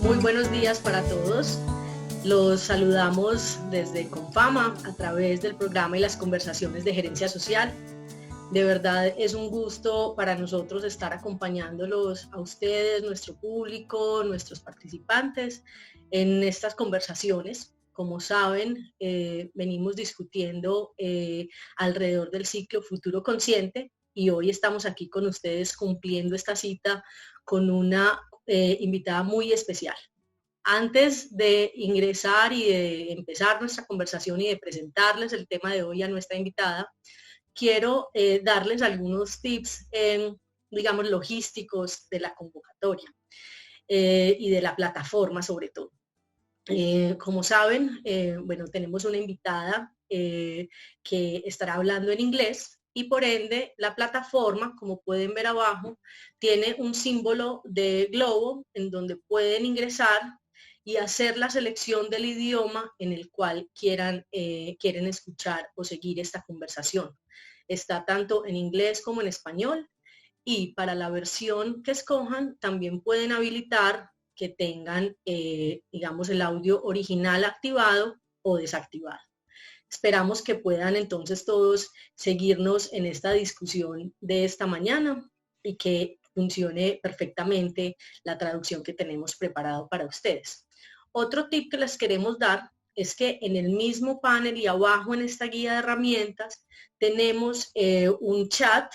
Muy buenos días para todos. Los saludamos desde Confama a través del programa y las conversaciones de gerencia social. De verdad es un gusto para nosotros estar acompañándolos a ustedes, nuestro público, nuestros participantes en estas conversaciones. Como saben, venimos discutiendo alrededor del ciclo Futuro Consciente y hoy estamos aquí con ustedes cumpliendo esta cita con una invitada muy especial. Antes de ingresar y de empezar nuestra conversación y de presentarles el tema de hoy a nuestra invitada, quiero darles algunos tips, digamos, logísticos de la convocatoria y de la plataforma sobre todo. Como saben, bueno, tenemos una invitada que estará hablando en inglés y por ende la plataforma, como pueden ver abajo, tiene un símbolo de globo en donde pueden ingresar y hacer la selección del idioma en el cual quieren escuchar o seguir esta conversación. Está tanto en inglés como en español y para la versión que escojan también pueden habilitar que tengan, digamos, el audio original activado o desactivado. Esperamos que puedan entonces todos seguirnos en esta discusión de esta mañana y que funcione perfectamente la traducción que tenemos preparado para ustedes. Otro tip que les queremos dar es que en el mismo panel y abajo en esta guía de herramientas tenemos un chat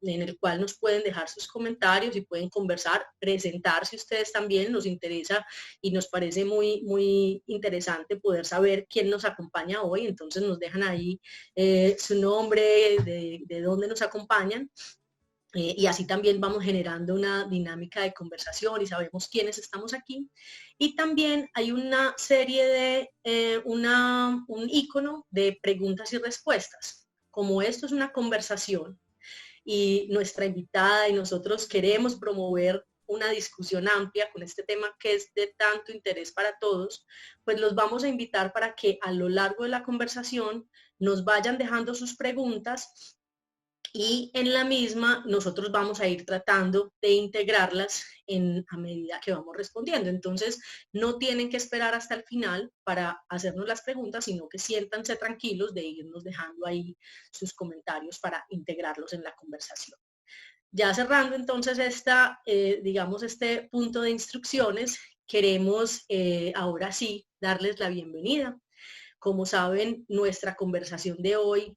en el cual nos pueden dejar sus comentarios y pueden conversar, presentarse ustedes también. Nos interesa y nos parece muy interesante poder saber quién nos acompaña hoy. Entonces nos dejan ahí su nombre, de dónde nos acompañan. Y así también vamos generando una dinámica de conversación y sabemos quiénes estamos aquí. Y también hay una serie de, un icono de preguntas y respuestas. Como esto es una conversación y nuestra invitada y nosotros queremos promover una discusión amplia con este tema que es de tanto interés para todos, pues los vamos a invitar para que a lo largo de la conversación nos vayan dejando sus preguntas y en la misma nosotros vamos a ir tratando de integrarlas a medida que vamos respondiendo. Entonces no tienen que esperar hasta el final para hacernos las preguntas, sino que siéntanse tranquilos de irnos dejando ahí sus comentarios para integrarlos en la conversación. Ya cerrando entonces digamos, este punto de instrucciones, queremos ahora sí darles la bienvenida. Como saben, nuestra conversación de hoy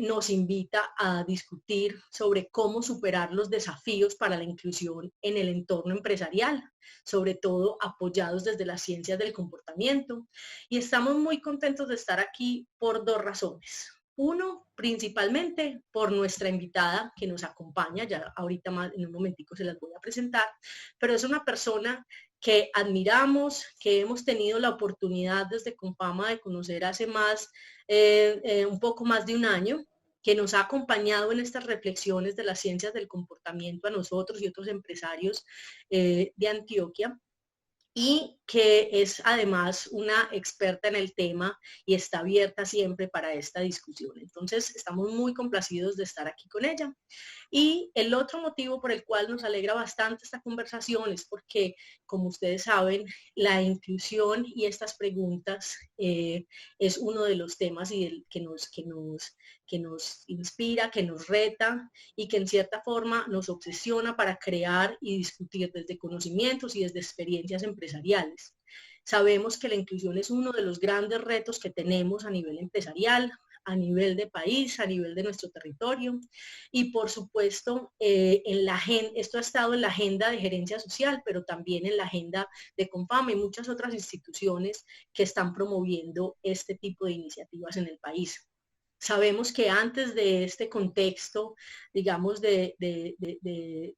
nos invita a discutir sobre cómo superar los desafíos para la inclusión en el entorno empresarial, sobre todo apoyados desde las ciencias del comportamiento. Y estamos muy contentos de estar aquí por dos razones. Uno, principalmente por nuestra invitada que nos acompaña, ya ahorita más en un momentico se las voy a presentar, pero es una persona que admiramos, que hemos tenido la oportunidad desde Confama de conocer hace un poco más de un año, que nos ha acompañado en estas reflexiones de las ciencias del comportamiento a nosotros y otros empresarios de Antioquia, y que es además una experta en el tema y está abierta siempre para esta discusión. Entonces, estamos muy complacidos de estar aquí con ella. Y el otro motivo por el cual nos alegra bastante esta conversación es porque, como ustedes saben, la inclusión y estas preguntas es uno de los temas que nos inspira, que nos reta y que en cierta forma nos obsesiona para crear y discutir desde conocimientos y desde experiencias empresariales. Sabemos que la inclusión es uno de los grandes retos que tenemos a nivel empresarial, a nivel de país, a nivel de nuestro territorio y por supuesto esto ha estado en la agenda de gerencia social, pero también en la agenda de Confama y muchas otras instituciones que están promoviendo este tipo de iniciativas en el país. Sabemos que antes de este contexto, digamos, de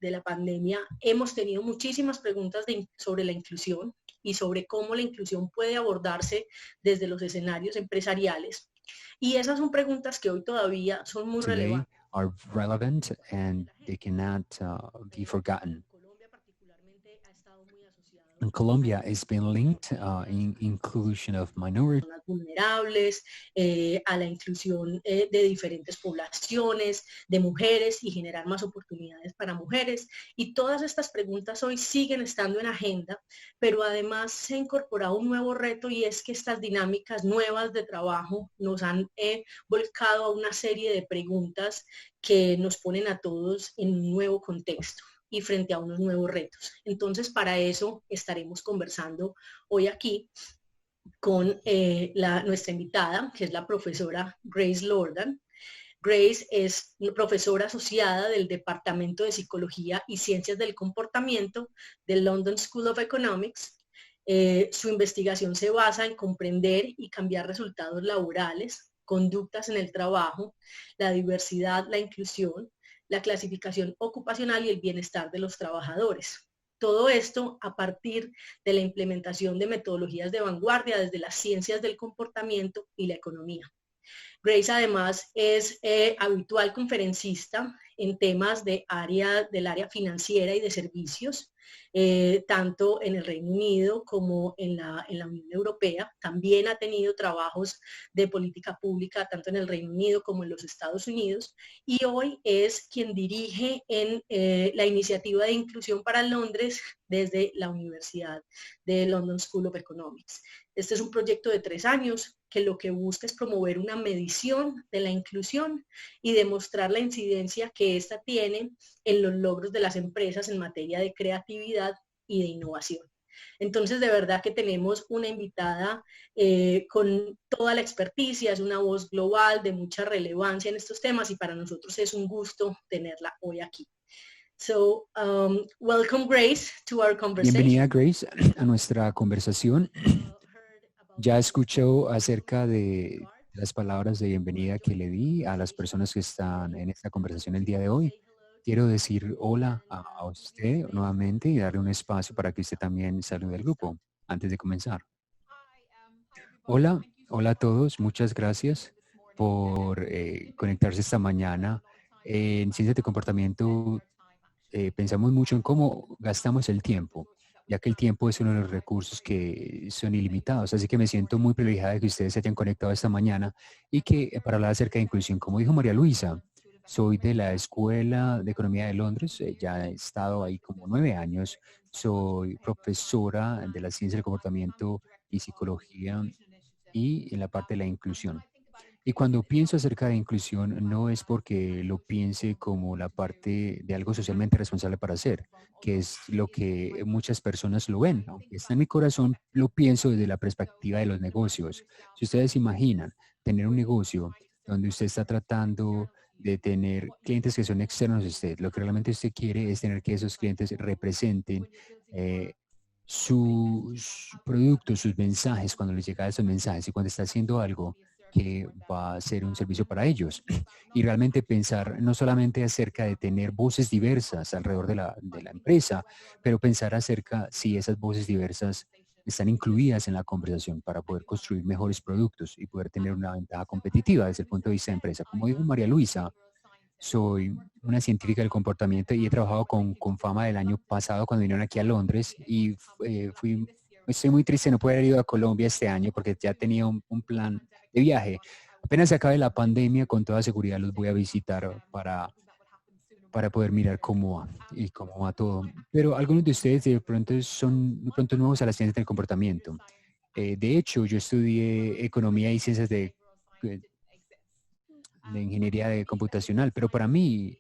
la pandemia, hemos tenido muchísimas preguntas sobre la inclusión y sobre cómo la inclusión puede abordarse desde los escenarios empresariales. Y esas son preguntas que hoy todavía son muy Today relevantes. are relevant En and la they agenda. cannot be Pero en forgotten. Colombia particularmente ha estado muy asociado In a la Colombia, it's been inclusión linked in inclusion of minority. personas vulnerables, a la inclusión de diferentes poblaciones, de mujeres y generar más oportunidades para mujeres. Y todas estas preguntas hoy siguen estando en agenda, pero además se ha incorporado un nuevo reto y es que estas dinámicas nuevas de trabajo nos han volcado a una serie de preguntas que nos ponen a todos en un nuevo contexto y frente a unos nuevos retos. Entonces, para eso estaremos conversando hoy aquí con nuestra invitada, que es la profesora Grace Lordan. Grace es profesora asociada del Departamento de Psicología y Ciencias del Comportamiento del London School of Economics. Su investigación se basa en comprender y cambiar resultados laborales, conductas en el trabajo, la diversidad, la inclusión, la clasificación ocupacional y el bienestar de los trabajadores. Todo esto a partir de la implementación de metodologías de vanguardia desde las ciencias del comportamiento y la economía. Grace además es habitual conferencista en temas del área financiera y de servicios, tanto en el Reino Unido como en la Unión Europea. También ha tenido trabajos de política pública tanto en el Reino Unido como en los Estados Unidos y hoy es quien dirige en la iniciativa de inclusión para Londres desde la Universidad de London School of Economics. Este es un proyecto de 3 años que lo que busca es promover una medición de la inclusión y demostrar la incidencia que ésta tiene en los logros de las empresas en materia de creatividad y de innovación. Entonces, de verdad que tenemos una invitada con toda la experticia, es una voz global de mucha relevancia en estos temas y para nosotros es un gusto tenerla hoy aquí. So, welcome Grace to our conversation. Bienvenida, Grace, a nuestra conversación. Ya escuchó acerca de las palabras de bienvenida que le di a las personas que están en esta conversación el día de hoy. Quiero decir hola a usted nuevamente y darle un espacio para que usted también salude al grupo antes de comenzar. Hola, hola a todos. Muchas gracias por conectarse esta mañana. En Ciencias de Comportamiento pensamos mucho en cómo gastamos el tiempo, ya que el tiempo es uno de los recursos que son ilimitados. Así que me siento muy privilegiada de que ustedes se hayan conectado esta mañana y que para hablar acerca de inclusión, como dijo María Luisa, soy de la Escuela de Economía de Londres, ya he estado ahí como 9 años, soy profesora de la ciencia del comportamiento y psicología y en la parte de la inclusión. Y cuando pienso acerca de inclusión, no es porque lo piense como la parte de algo socialmente responsable para hacer, que es lo que muchas personas lo ven. Aunque está en mi corazón, lo pienso desde la perspectiva de los negocios. Si ustedes imaginan tener un negocio donde usted está tratando de tener clientes que son externos a usted, lo que realmente usted quiere es tener que esos clientes representen eh, sus productos, sus mensajes, cuando les llega esos mensajes y cuando está haciendo algo que va a ser un servicio para ellos. Y realmente pensar no solamente acerca de tener voces diversas alrededor de la empresa, pero pensar acerca si esas voces diversas están incluidas en la conversación para poder construir mejores productos y poder tener una ventaja competitiva desde el punto de vista de empresa. Como dijo María Luisa, soy una científica del comportamiento y he trabajado con Fama del año pasado cuando vinieron aquí a Londres y estoy muy triste no poder haber ido a Colombia este año porque ya tenía un plan de viaje. Apenas se acabe la pandemia, con toda seguridad los voy a visitar para poder mirar cómo va y cómo va todo. Pero algunos de ustedes de pronto son de pronto nuevos a las ciencias del comportamiento. De hecho, yo estudié economía y ciencias de ingeniería de computacional, pero para mí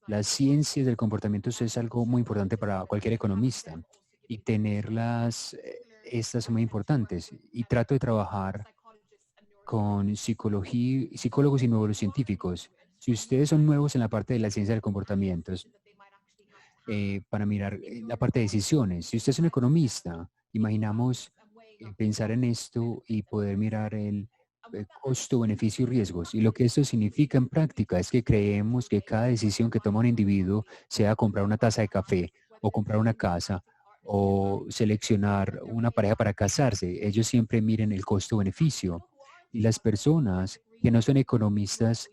las ciencias del comportamiento es algo muy importante para cualquier economista y tenerlas, estas son muy importantes. Y trato de trabajar con psicología, psicólogos y neurocientíficos. Si ustedes son nuevos en la parte de la ciencia del comportamiento, para mirar la parte de decisiones, si usted es un economista, imaginamos pensar en esto y poder mirar el costo, beneficio y riesgos. Y lo que esto significa en práctica es que creemos que cada decisión que toma un individuo, sea comprar una taza de café o comprar una casa o seleccionar una pareja para casarse, ellos siempre miren el costo-beneficio. Y las personas que no son economistas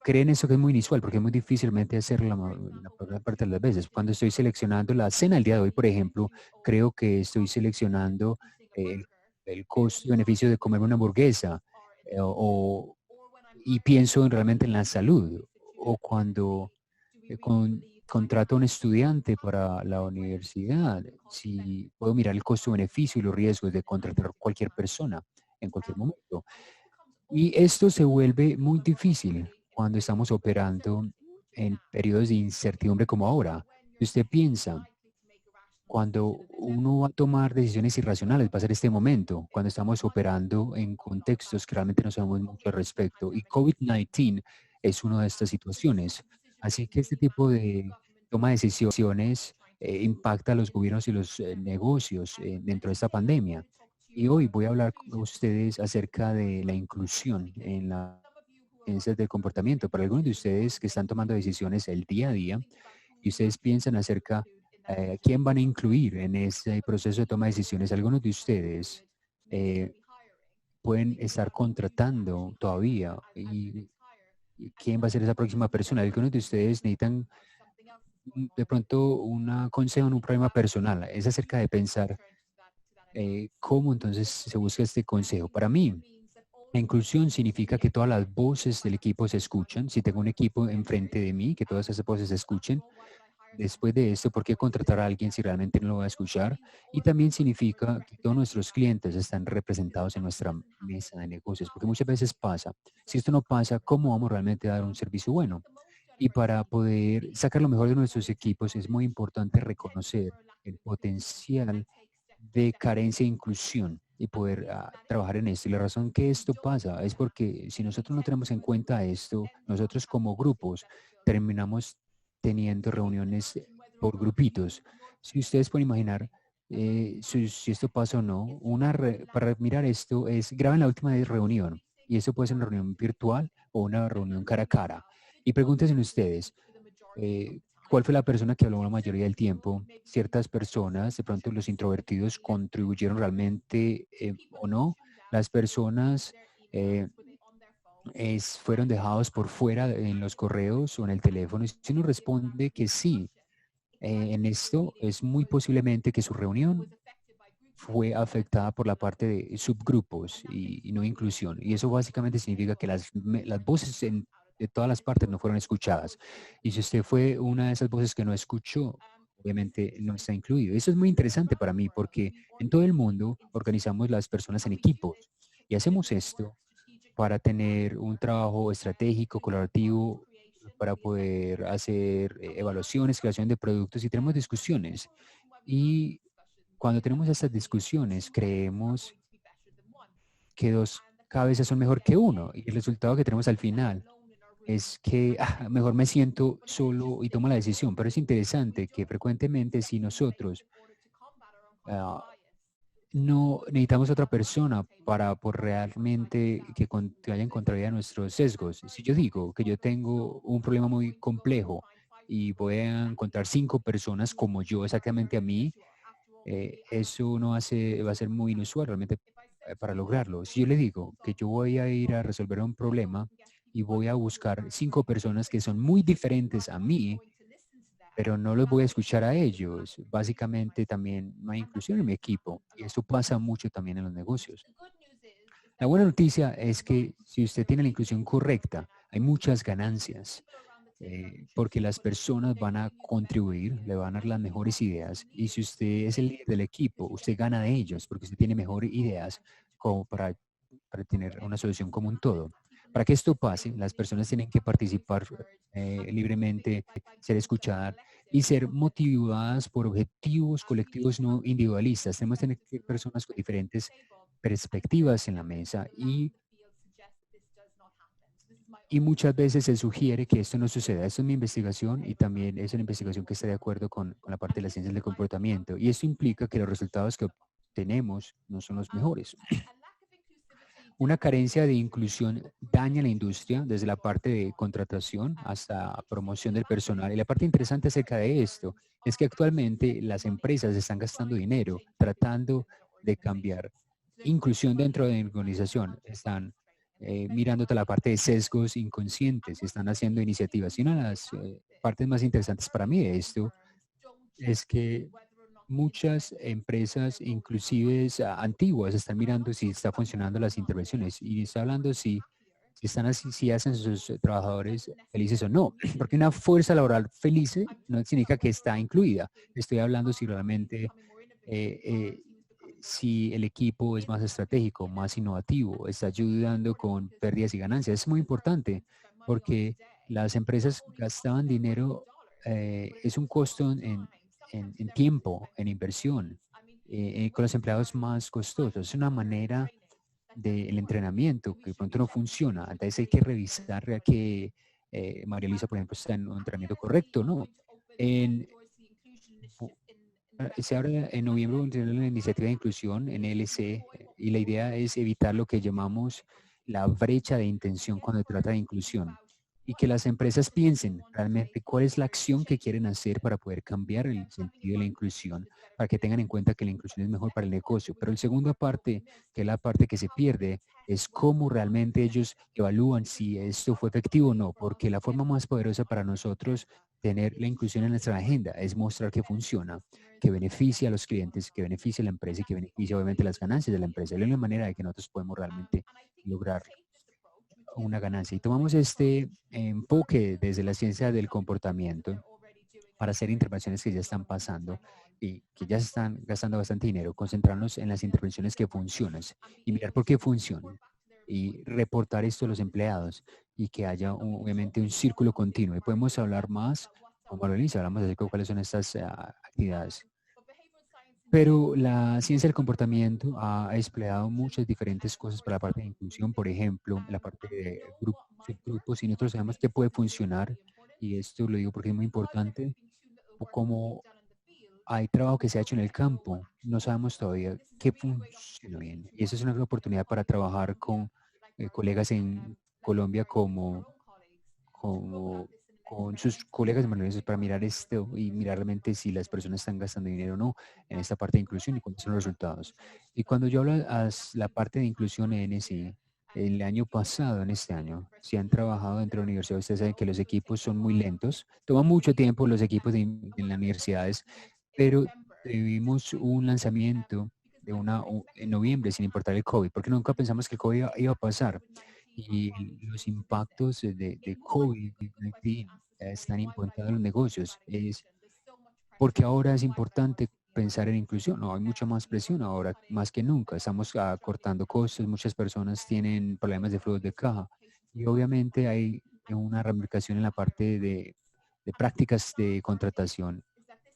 creen eso que es muy inusual porque es muy difícilmente hacerlo la mayor parte de las veces. Cuando estoy seleccionando la cena el día de hoy, por ejemplo, creo que estoy seleccionando el, el costo y beneficio de comer una hamburguesa y pienso realmente en la salud. O cuando contrato a un estudiante para la universidad, si puedo mirar el costo-beneficio y los riesgos de contratar cualquier persona en cualquier momento. Y esto se vuelve muy difícil cuando estamos operando en periodos de incertidumbre como ahora. Si usted piensa, cuando uno va a tomar decisiones irracionales, va a ser este momento, cuando estamos operando en contextos que realmente no sabemos mucho al respecto. Y COVID-19 es una de estas situaciones. Así que este tipo de toma de decisiones impacta a los gobiernos y los negocios dentro de esta pandemia. Y hoy voy a hablar con ustedes acerca de la inclusión en la ciencias del comportamiento. Para algunos de ustedes que están tomando decisiones el día a día y ustedes piensan acerca quién van a incluir en ese proceso de toma de decisiones, algunos de ustedes eh, pueden estar contratando todavía y quién va a ser esa próxima persona. Algunos de ustedes necesitan de pronto un consejo en un problema personal. Es acerca de pensar cómo entonces se busca este consejo. Para mí, la inclusión significa que todas las voces del equipo se escuchan. Si tengo un equipo enfrente de mí, que todas esas voces se escuchen. Después de esto, ¿por qué contratar a alguien si realmente no lo va a escuchar? Y también significa que todos nuestros clientes están representados en nuestra mesa de negocios, porque muchas veces pasa. Si esto no pasa, ¿cómo vamos realmente a dar un servicio bueno? Y para poder sacar lo mejor de nuestros equipos es muy importante reconocer el potencial de carencia e inclusión y poder trabajar en esto. Y la razón que esto pasa es porque si nosotros no tenemos en cuenta esto, nosotros como grupos terminamos teniendo reuniones por grupitos. Si ustedes pueden imaginar si esto pasa o no, para mirar esto es graben la última reunión y eso puede ser una reunión virtual o una reunión cara a cara. Y pregúntense ustedes, ¿cuál fue la persona que habló la mayoría del tiempo? Ciertas personas, de pronto los introvertidos, contribuyeron realmente o no. Las personas eh, fueron dejados por fuera en los correos o en el teléfono. Y si uno responde que sí, en esto es muy posiblemente que su reunión fue afectada por la parte de subgrupos y no inclusión. Y eso básicamente significa que las voces de todas las partes no fueron escuchadas. Y si usted fue una de esas voces que no escuchó, obviamente no está incluido. Eso es muy interesante para mí porque en todo el mundo organizamos las personas en equipos y hacemos esto para tener un trabajo estratégico, colaborativo, para poder hacer evaluaciones, creación de productos y tenemos discusiones. Y cuando tenemos estas discusiones, creemos que dos cabezas son mejor que uno y el resultado que tenemos al final es que mejor me siento solo y tomo la decisión. Pero es interesante que frecuentemente si nosotros ah, no necesitamos otra persona para por realmente que vaya en contravía de nuestros sesgos. Si yo digo que yo tengo un problema muy complejo y voy a encontrar 5 personas como yo exactamente a mí, eso no va a ser muy inusual realmente para lograrlo. Si yo le digo que yo voy a ir a resolver un problema y voy a buscar 5 personas que son muy diferentes a mí, pero no los voy a escuchar a ellos, básicamente también no hay inclusión en mi equipo y eso pasa mucho también en los negocios. La buena noticia es que si usted tiene la inclusión correcta, hay muchas ganancias porque las personas van a contribuir, le van a dar las mejores ideas y si usted es el líder del equipo, usted gana de ellos porque usted tiene mejores ideas como para tener una solución como un todo. Para que esto pase, las personas tienen que participar libremente, ser escuchadas y ser motivadas por objetivos colectivos no individualistas. Tenemos que tener personas con diferentes perspectivas en la mesa y muchas veces se sugiere que esto no suceda. Esto es mi investigación y también es una investigación que está de acuerdo con la parte de las ciencias del comportamiento. Y esto implica que los resultados que obtenemos no son los mejores. Una carencia de inclusión daña la industria desde la parte de contratación hasta promoción del personal. Y la parte interesante acerca de esto es que actualmente las empresas están gastando dinero tratando de cambiar inclusión dentro de la organización. Están mirando toda la parte de sesgos inconscientes, están haciendo iniciativas. Y una de las partes más interesantes para mí de esto es que muchas empresas, inclusive antiguas, están mirando si está funcionando las intervenciones y está hablando si están así, si hacen sus trabajadores felices o no. Porque una fuerza laboral feliz no significa que está incluida. Estoy hablando si realmente eh, eh, si el equipo es más estratégico, más innovativo, está ayudando con pérdidas y ganancias. Es muy importante porque las empresas gastaban dinero, es un costo en tiempo, en inversión, con los empleados más costosos. Es una manera del entrenamiento que de pronto no funciona. Entonces hay que revisar que María Luisa, por ejemplo, está en un entrenamiento correcto, ¿no? En, Se abre en noviembre la iniciativa de inclusión en LC y la idea es evitar lo que llamamos la brecha de intención cuando se trata de inclusión y que las empresas piensen realmente cuál es la acción que quieren hacer para poder cambiar el sentido de la inclusión, para que tengan en cuenta que la inclusión es mejor para el negocio. Pero la segunda parte, que es la parte que se pierde, es cómo realmente ellos evalúan si esto fue efectivo o no, porque la forma más poderosa para nosotros tener la inclusión en nuestra agenda es mostrar que funciona, que beneficia a los clientes, que beneficia a la empresa y que beneficia obviamente las ganancias de la empresa. Es la única manera de que nosotros podemos realmente lograr una ganancia. Y tomamos este enfoque desde la ciencia del comportamiento para hacer intervenciones que ya están pasando y que ya se están gastando bastante dinero, concentrarnos en las intervenciones que funcionan y mirar por qué funcionan y reportar esto a los empleados y que haya obviamente un círculo continuo. Y podemos hablar más, como lo inicia, hablamos acerca de cuáles son estas actividades. Pero la ciencia del comportamiento ha explicado muchas diferentes cosas para la parte de inclusión, por ejemplo, la parte de grupos, subgrupos, y nosotros sabemos que puede funcionar, y esto lo digo porque es muy importante, o como hay trabajo que se ha hecho en el campo, no sabemos todavía qué funciona bien. Y eso es una gran oportunidad para trabajar con colegas en Colombia como con sus colegas manuales para mirar esto y mirar realmente si las personas están gastando dinero o no en esta parte de inclusión y cuáles son los resultados. Y cuando yo hablo a la parte de inclusión en NSI, el año pasado, en este año, si han trabajado dentro de la universidad, ustedes saben que los equipos son muy lentos, toma mucho tiempo los equipos en las universidades, pero tuvimos un lanzamiento en noviembre, sin importar el COVID, porque nunca pensamos que el COVID iba a pasar y los impactos de COVID-19 están impactando los negocios. Es porque ahora es importante pensar en inclusión. No, hay mucha más presión ahora, más que nunca. Estamos cortando costos, muchas personas tienen problemas de flujos de caja y obviamente hay una ramificación en la parte de prácticas de contratación.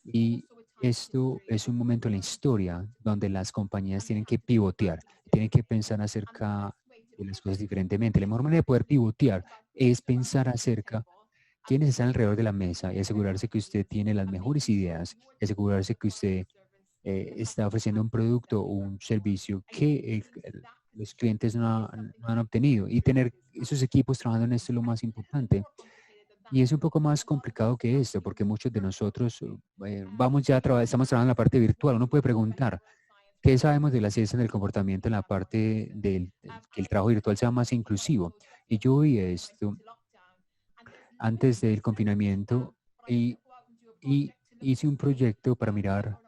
Y esto es un momento en la historia donde las compañías tienen que pivotear, tienen que pensar acerca de las cosas diferentemente. La mejor manera de poder pivotear es pensar acerca de quiénes están alrededor de la mesa y asegurarse que usted tiene las mejores ideas y asegurarse que usted está ofreciendo un producto o un servicio que los clientes no han obtenido. Y tener esos equipos trabajando en esto es lo más importante. Y es un poco más complicado que esto, porque muchos de nosotros vamos ya estamos trabajando en la parte virtual. Uno puede preguntar, ¿qué sabemos de la ciencia del comportamiento en la parte que el trabajo virtual sea más inclusivo? Y yo vi esto antes del confinamiento y hice un proyecto para mirar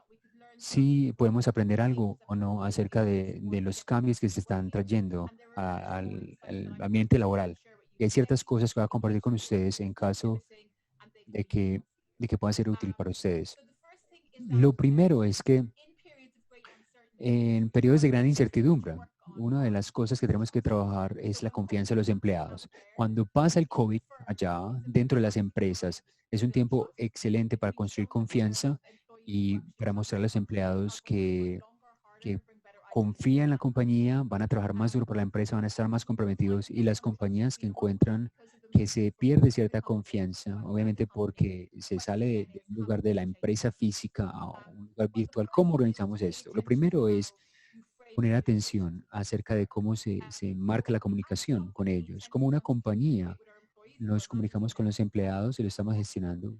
si podemos aprender algo o no acerca de los cambios que se están trayendo al ambiente laboral. Y hay ciertas cosas que voy a compartir con ustedes en caso de que, de que pueda ser útil para ustedes. Lo primero es que en periodos de gran incertidumbre, una de las cosas que tenemos que trabajar es la confianza de los empleados. Cuando pasa el COVID allá dentro de las empresas, es un tiempo excelente para construir confianza y para mostrar a los empleados que confían en la compañía, van a trabajar más duro para la empresa, van a estar más comprometidos y las compañías que encuentran que se pierde cierta confianza, obviamente porque se sale de un lugar de la empresa física a un lugar virtual. ¿Cómo organizamos esto? Lo primero es poner atención acerca de cómo se marca la comunicación con ellos. Como una compañía, nos comunicamos con los empleados y lo estamos gestionando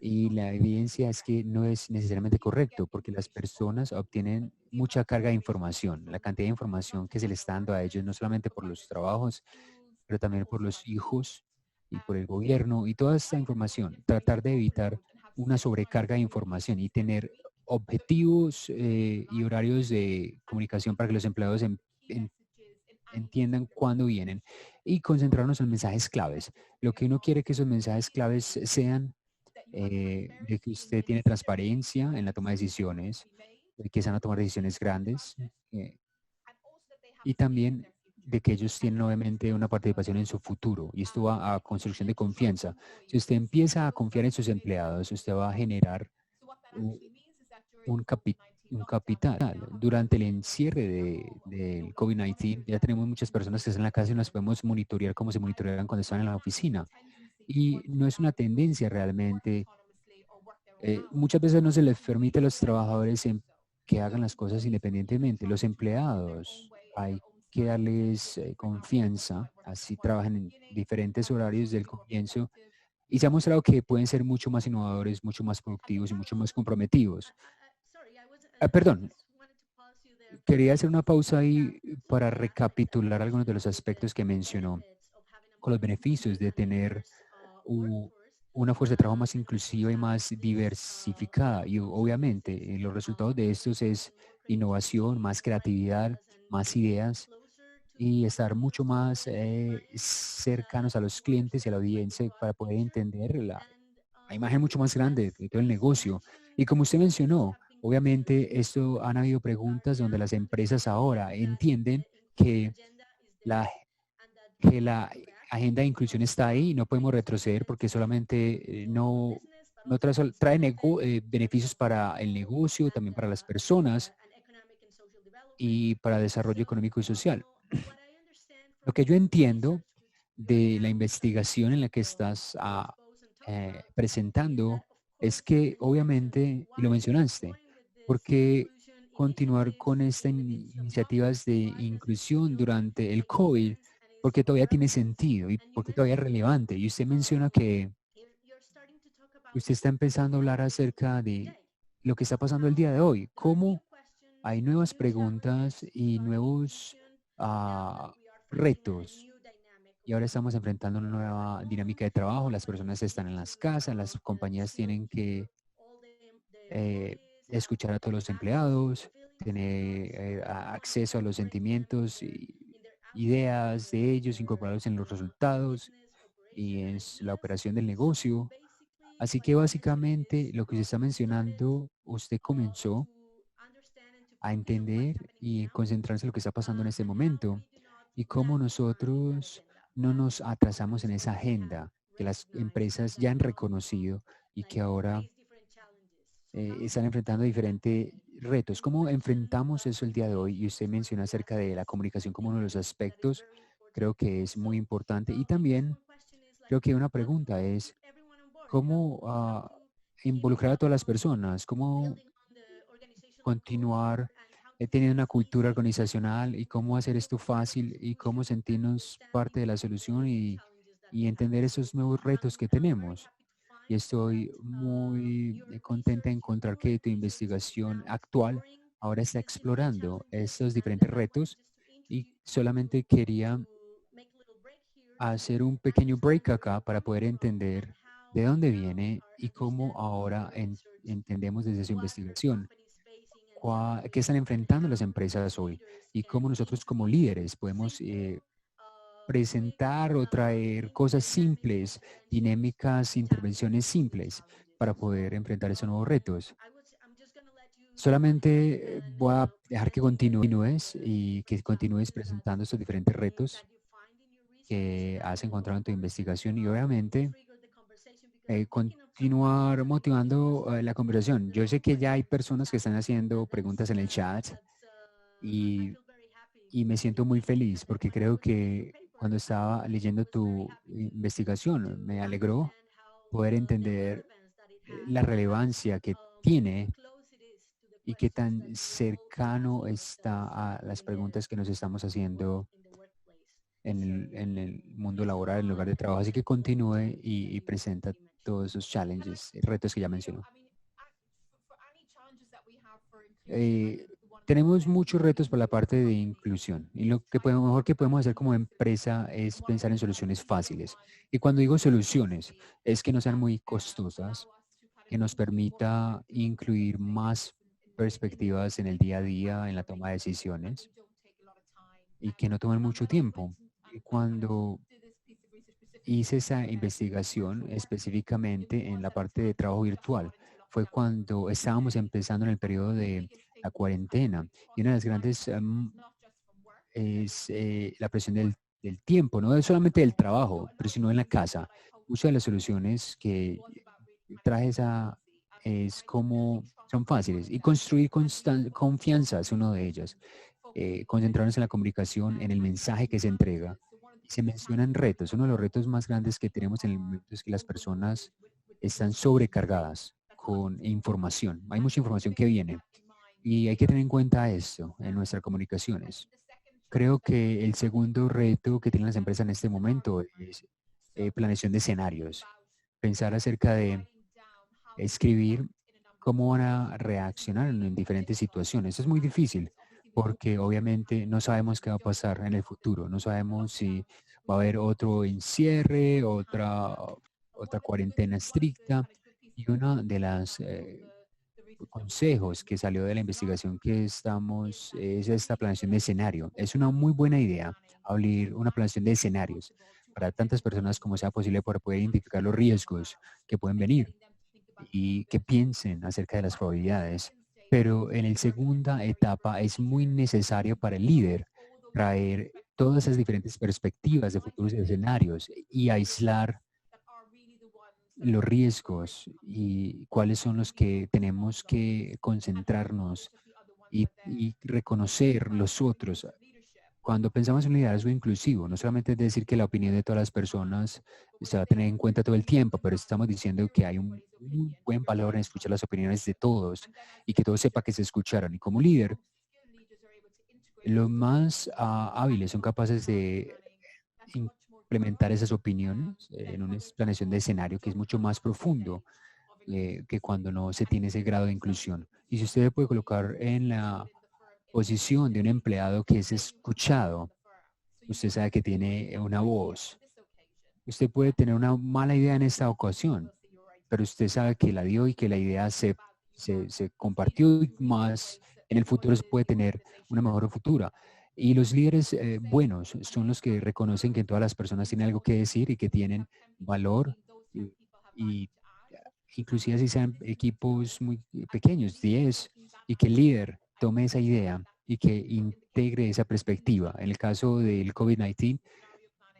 Y la evidencia es que no es necesariamente correcto porque las personas obtienen mucha carga de información, la cantidad de información que se le está dando a ellos, no solamente por los trabajos, pero también por los hijos y por el gobierno y toda esta información. Tratar de evitar una sobrecarga de información y tener objetivos y horarios de comunicación para que los empleados entiendan cuándo vienen y concentrarnos en mensajes claves. Lo que uno quiere que esos mensajes claves sean de que usted tiene transparencia en la toma de decisiones, de que se van a tomar decisiones grandes eh, y también de que ellos tienen obviamente una participación en su futuro y esto va a construcción de confianza. Si usted empieza a confiar en sus empleados, usted va a generar u- un, un capital. Durante el encierre del COVID-19 ya tenemos muchas personas que están en la casa y nos podemos monitorear como se monitorean cuando están en la oficina. Y no es una tendencia realmente. Muchas veces no se les permite a los trabajadores que hagan las cosas independientemente. Los empleados hay que darles confianza, así trabajan en diferentes horarios del comienzo y se ha mostrado que pueden ser mucho más innovadores, mucho más productivos y mucho más comprometidos. Perdón, quería hacer una pausa ahí para recapitular algunos de los aspectos que mencionó con los beneficios de tener u- una fuerza de trabajo más inclusiva y más diversificada. Y obviamente los resultados de estos es innovación, más creatividad, más ideas y estar mucho más cercanos a los clientes y a la audiencia para poder entender la imagen mucho más grande de todo el negocio. Y como usted mencionó, obviamente esto han habido preguntas donde las empresas ahora entienden que la la agenda de inclusión está ahí y no podemos retroceder porque solamente no trae, trae beneficios para el negocio, también para las personas y para el desarrollo económico y social. Lo que yo entiendo de la investigación en la que estás presentando es que obviamente, y lo mencionaste, porque continuar con estas iniciativas de inclusión durante el COVID, porque todavía tiene sentido y porque todavía es relevante. Y usted menciona que usted está empezando a hablar acerca de lo que está pasando el día de hoy, cómo hay nuevas preguntas y nuevos retos y ahora estamos enfrentando una nueva dinámica de trabajo. Las personas están en las casas, las compañías tienen que eh, escuchar a todos los empleados, tener acceso a los sentimientos y ideas de ellos, incorporarlos en los resultados y en la operación del negocio. Así que básicamente lo que usted está mencionando, usted comenzó a entender y concentrarse en lo que está pasando en este momento y cómo nosotros no nos atrasamos en esa agenda que las empresas ya han reconocido y que ahora están enfrentando diferentes retos. ¿Cómo enfrentamos eso el día de hoy? Y usted menciona acerca de la comunicación como uno de los aspectos, creo que es muy importante. Y también creo que una pregunta es, ¿cómo involucrar a todas las personas? ¿Cómo continuar teniendo una cultura organizacional y cómo hacer esto fácil y cómo sentirnos parte de la solución y entender esos nuevos retos que tenemos? Y estoy muy contenta de encontrar que tu investigación actual ahora está explorando estos diferentes retos y solamente quería hacer un pequeño break acá para poder entender de dónde viene y cómo ahora entendemos desde su investigación qué están enfrentando las empresas hoy y cómo nosotros como líderes podemos presentar o traer cosas simples, dinámicas, intervenciones simples para poder enfrentar esos nuevos retos. Solamente voy a dejar que continúes y que continúes presentando estos diferentes retos que has encontrado en tu investigación y obviamente continuar motivando la conversación. Yo sé que ya hay personas que están haciendo preguntas en el chat y, y me siento muy feliz porque creo que cuando estaba leyendo tu investigación me alegró poder entender la relevancia que tiene y qué tan cercano está a las preguntas que nos estamos haciendo en el mundo laboral, en el lugar de trabajo. Así que continúe y presenta. todos esos challenges, retos que ya mencionó. Eh, Tenemos muchos retos por la parte de inclusión y lo que mejor que podemos hacer como empresa es pensar en soluciones fáciles. Y cuando digo soluciones, es que no sean muy costosas, que nos permita incluir más perspectivas en el día a día, en la toma de decisiones y que no tomen mucho tiempo. Y cuando hice esa investigación específicamente en la parte de trabajo virtual, fue cuando estábamos empezando en el periodo de la cuarentena y una de las grandes es la presión del tiempo, no es solamente del trabajo, pero sino en la casa. Muchas de las soluciones que traje esa es como son fáciles y construir confianza es uno de ellas. Concentrarnos en la comunicación, en el mensaje que se entrega. Y se mencionan retos. Uno de los retos más grandes que tenemos en el momento es que las personas están sobrecargadas con información. Hay mucha información que viene y hay que tener en cuenta esto en nuestras comunicaciones. Creo que el segundo reto que tienen las empresas en este momento es planeación de escenarios. Pensar acerca de escribir cómo van a reaccionar en diferentes situaciones. Es muy difícil porque obviamente no sabemos qué va a pasar en el futuro. No sabemos si va a haber otro encierre, otra cuarentena estricta. Y uno de los consejos que salió de la investigación que estamos es esta planeación de escenario. Es una muy buena idea abrir una planeación de escenarios para tantas personas como sea posible para poder identificar los riesgos que pueden venir y que piensen acerca de las probabilidades. Pero en la segunda etapa es muy necesario para el líder traer todas esas diferentes perspectivas de futuros escenarios y aislar los riesgos y cuáles son los que tenemos que concentrarnos y reconocer los otros. Cuando pensamos en un liderazgo inclusivo, no solamente es decir que la opinión de todas las personas se va a tener en cuenta todo el tiempo, pero estamos diciendo que hay un buen valor en escuchar las opiniones de todos y que todos sepa que se escucharon. Y como líder, los más hábiles son capaces de implementar esas opiniones en una planeación de escenario que es mucho más profundo que cuando no se tiene ese grado de inclusión. Y si usted puede colocar en la posición de un empleado que es escuchado, usted sabe que tiene una voz. Usted puede tener una mala idea en esta ocasión, pero usted sabe que la dio y que la idea se compartió y más en el futuro se puede tener una mejor futura. Y los líderes buenos son los que reconocen que todas las personas tienen algo que decir y que tienen valor y inclusive si sean equipos muy pequeños, 10, y que el líder tome esa idea y que integre esa perspectiva. En el caso del COVID-19,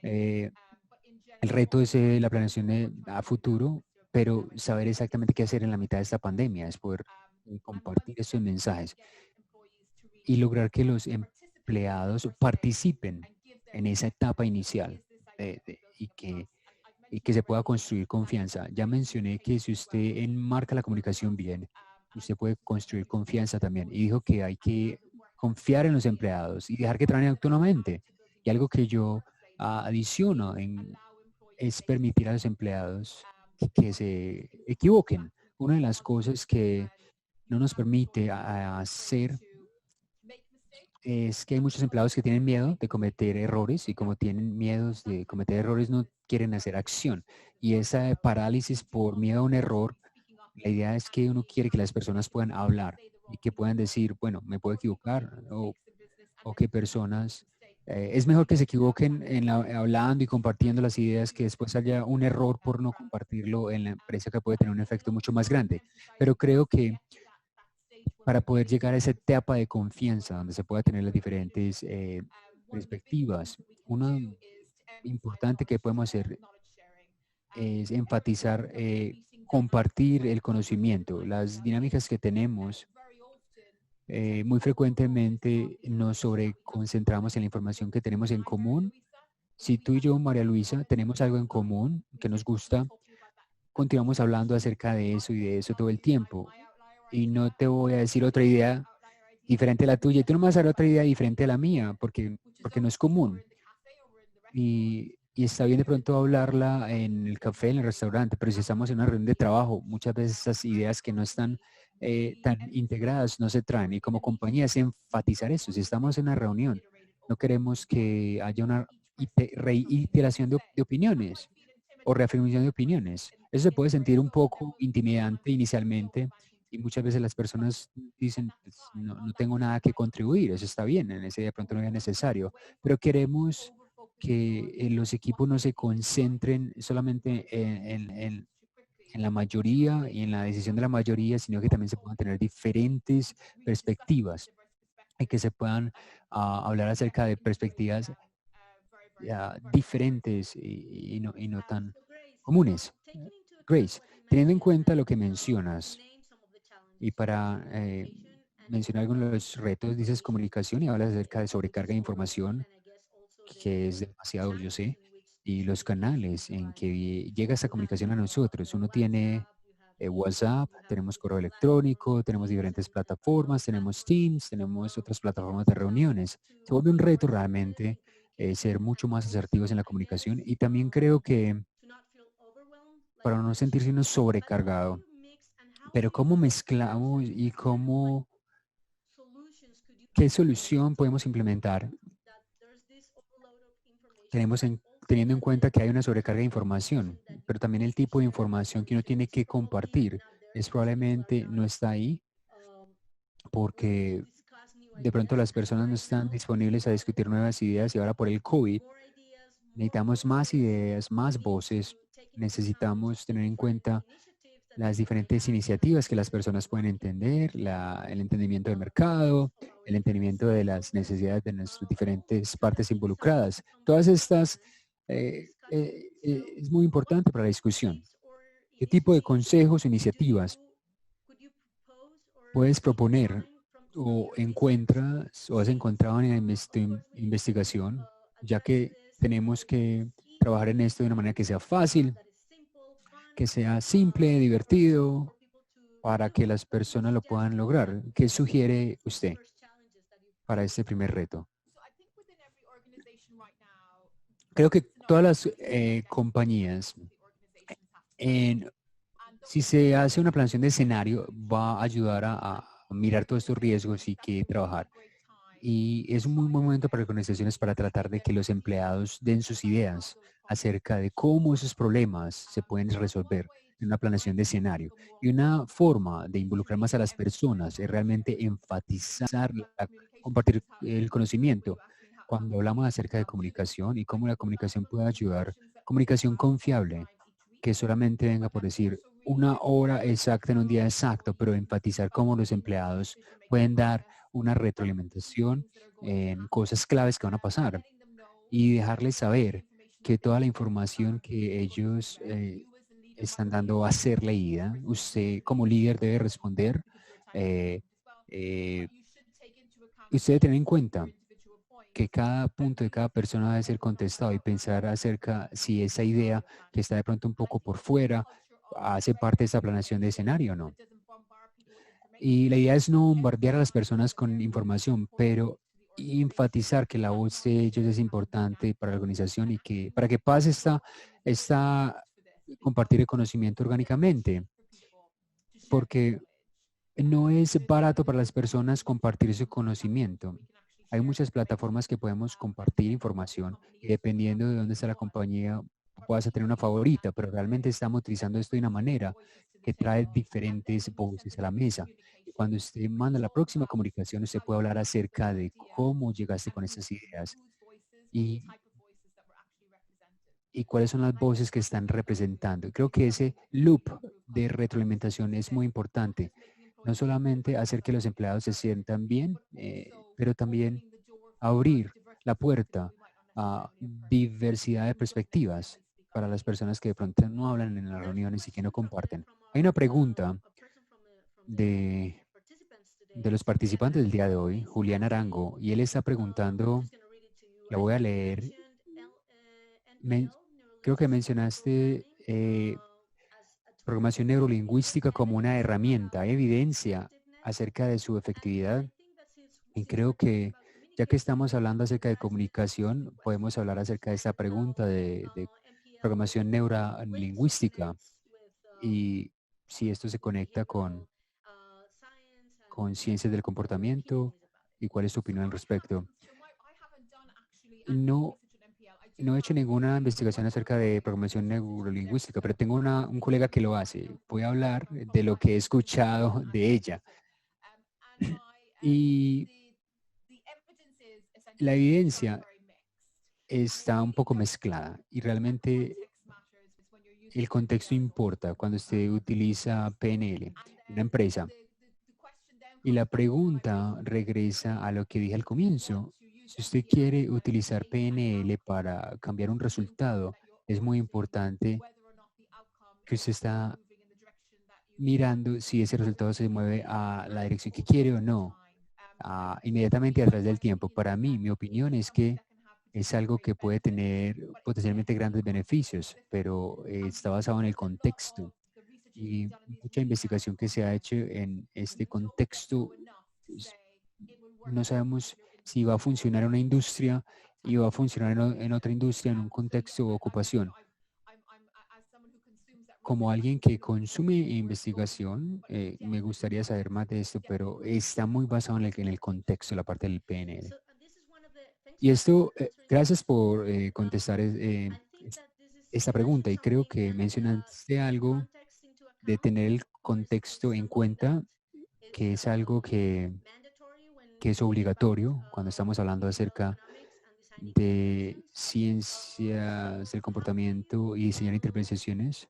el reto es la planeación a futuro, pero saber exactamente qué hacer en la mitad de esta pandemia, es poder compartir estos mensajes y lograr que los empleados participen en esa etapa inicial y que se pueda construir confianza. Ya mencioné que si usted enmarca la comunicación bien, usted puede construir confianza también. Y dijo que hay que confiar en los empleados y dejar que trabajen autónomamente. Y algo que yo adiciono es permitir a los empleados que se equivoquen. Una de las cosas que no nos permite hacer es que hay muchos empleados que tienen miedo de cometer errores y como tienen miedos de cometer errores no quieren hacer acción. Y esa parálisis por miedo a un error, la idea es que uno quiere que las personas puedan hablar y que puedan decir, bueno, me puedo equivocar o que personas, es mejor que se equivoquen hablando y compartiendo las ideas que después haya un error por no compartirlo en la empresa que puede tener un efecto mucho más grande. Pero creo que para poder llegar a esa etapa de confianza donde se pueda tener las diferentes perspectivas. Una importante que podemos hacer es enfatizar, compartir el conocimiento. Las dinámicas que tenemos muy frecuentemente nos sobreconcentramos en la información que tenemos en común. Si tú y yo, María Luisa, tenemos algo en común que nos gusta, continuamos hablando acerca de eso y de eso todo el tiempo. Y no te voy a decir otra idea diferente a la tuya y tú no me vas a dar otra idea diferente a la mía porque no es común. Y y está bien de pronto hablarla en el café, en el restaurante, pero si estamos en una reunión de trabajo, muchas veces esas ideas que no están tan integradas no se traen. Y como compañía es enfatizar eso. Si estamos en una reunión, no queremos que haya una reiteración de opiniones o reafirmación de opiniones. Eso se puede sentir un poco intimidante inicialmente y muchas veces las personas dicen, "Pues, no tengo nada que contribuir, eso está bien, en ese de pronto no es necesario, pero queremos que los equipos no se concentren solamente en la mayoría y en la decisión de la mayoría, sino que también se puedan tener diferentes perspectivas y que se puedan hablar acerca de perspectivas diferentes y no tan comunes. Grace, teniendo en cuenta lo que mencionas y para mencionar algunos de los retos, dices comunicación y hablas acerca de sobrecarga de información, que es demasiado, yo sé, y los canales en que llega esta comunicación a nosotros. Uno tiene WhatsApp, tenemos correo electrónico, tenemos diferentes plataformas, tenemos Teams, tenemos otras plataformas de reuniones. Se vuelve un reto realmente ser mucho más asertivos en la comunicación y también creo que para no sentirse uno sobrecargado, pero cómo mezclamos y cómo, qué solución podemos implementar teniendo en cuenta que hay una sobrecarga de información, pero también el tipo de información que uno tiene que compartir es probablemente no está ahí porque de pronto las personas no están disponibles a discutir nuevas ideas y ahora por el COVID necesitamos más ideas, más voces, necesitamos tener en cuenta las diferentes iniciativas que las personas pueden entender, el entendimiento del mercado, el entendimiento de las necesidades de nuestras diferentes partes involucradas. Todas estas es muy importante para la discusión. ¿Qué tipo de consejos o iniciativas puedes proponer o encuentras o has encontrado en la investigación, ya que tenemos que trabajar en esto de una manera que sea fácil, que sea simple, divertido, para que las personas lo puedan lograr? ¿Qué sugiere usted para este primer reto? Creo que todas las compañías, en, si se hace una planeación de escenario, va a ayudar a mirar todos estos riesgos y que trabajar. Y es un muy buen momento para organizaciones para tratar de que los empleados den sus ideas acerca de cómo esos problemas se pueden resolver en una planeación de escenario. Y una forma de involucrar más a las personas es realmente enfatizar, compartir el conocimiento. Cuando hablamos acerca de comunicación y cómo la comunicación puede ayudar, comunicación confiable, que solamente venga por decir una hora exacta en un día exacto, pero enfatizar cómo los empleados pueden dar una retroalimentación en cosas claves que van a pasar y dejarles saber que toda la información que ellos están dando va a ser leída. Usted como líder debe responder. eh, eh, usted debe tener en cuenta que cada punto de cada persona debe ser contestado y pensar acerca si esa idea que está de pronto un poco por fuera hace parte de esta planeación de escenario o no. Y la idea es no bombardear a las personas con información, pero enfatizar que la voz de ellos es importante para la organización y que para que pase esta compartir el conocimiento orgánicamente, porque no es barato para las personas compartir su conocimiento. Hay muchas plataformas que podemos compartir información y dependiendo de dónde está la compañía, puedas tener una favorita, pero realmente estamos utilizando esto de una manera que trae diferentes voces a la mesa. Y cuando usted manda la próxima comunicación, usted puede hablar acerca de cómo llegaste con esas ideas y, y cuáles son las voces que están representando. Creo que ese loop de retroalimentación es muy importante. No solamente hacer que los empleados se sientan bien, pero también abrir la puerta a diversidad de perspectivas para las personas que de pronto no hablan en las reuniones y que no comparten. Hay una pregunta de, de los participantes del día de hoy, Julián Arango, y él está preguntando, la voy a leer, men- creo que mencionaste programación neurolingüística como una herramienta, ¿hay evidencia acerca de su efectividad? Y creo que Ya que estamos hablando acerca de comunicación, podemos hablar acerca de esta pregunta de programación neurolingüística y si esto se conecta con ciencias del comportamiento y cuál es tu opinión al respecto. No, no he hecho ninguna investigación acerca de programación neurolingüística, pero tengo un colega que lo hace. Voy a hablar de lo que he escuchado de ella. Y la evidencia está un poco mezclada y realmente el contexto importa cuando usted utiliza PNL, en una empresa. Y la pregunta regresa a lo que dije al comienzo. Si usted quiere utilizar PNL para cambiar un resultado, es muy importante que usted está mirando si ese resultado se mueve a la dirección que quiere o no, inmediatamente a través del tiempo. Para mí, mi opinión es que es algo que puede tener potencialmente grandes beneficios, pero está basado en el contexto. Y mucha investigación que se ha hecho en este contexto, pues, no sabemos si va a funcionar en una industria y va a funcionar en otra industria, en un contexto o ocupación. Como alguien que consume investigación, me gustaría saber más de esto, pero está muy basado en el contexto, la parte del PNL. Y esto, gracias por contestar esta pregunta. Y creo que mencionaste algo de tener el contexto en cuenta, que es algo que es obligatorio cuando estamos hablando acerca de ciencias del comportamiento y diseñar intervenciones.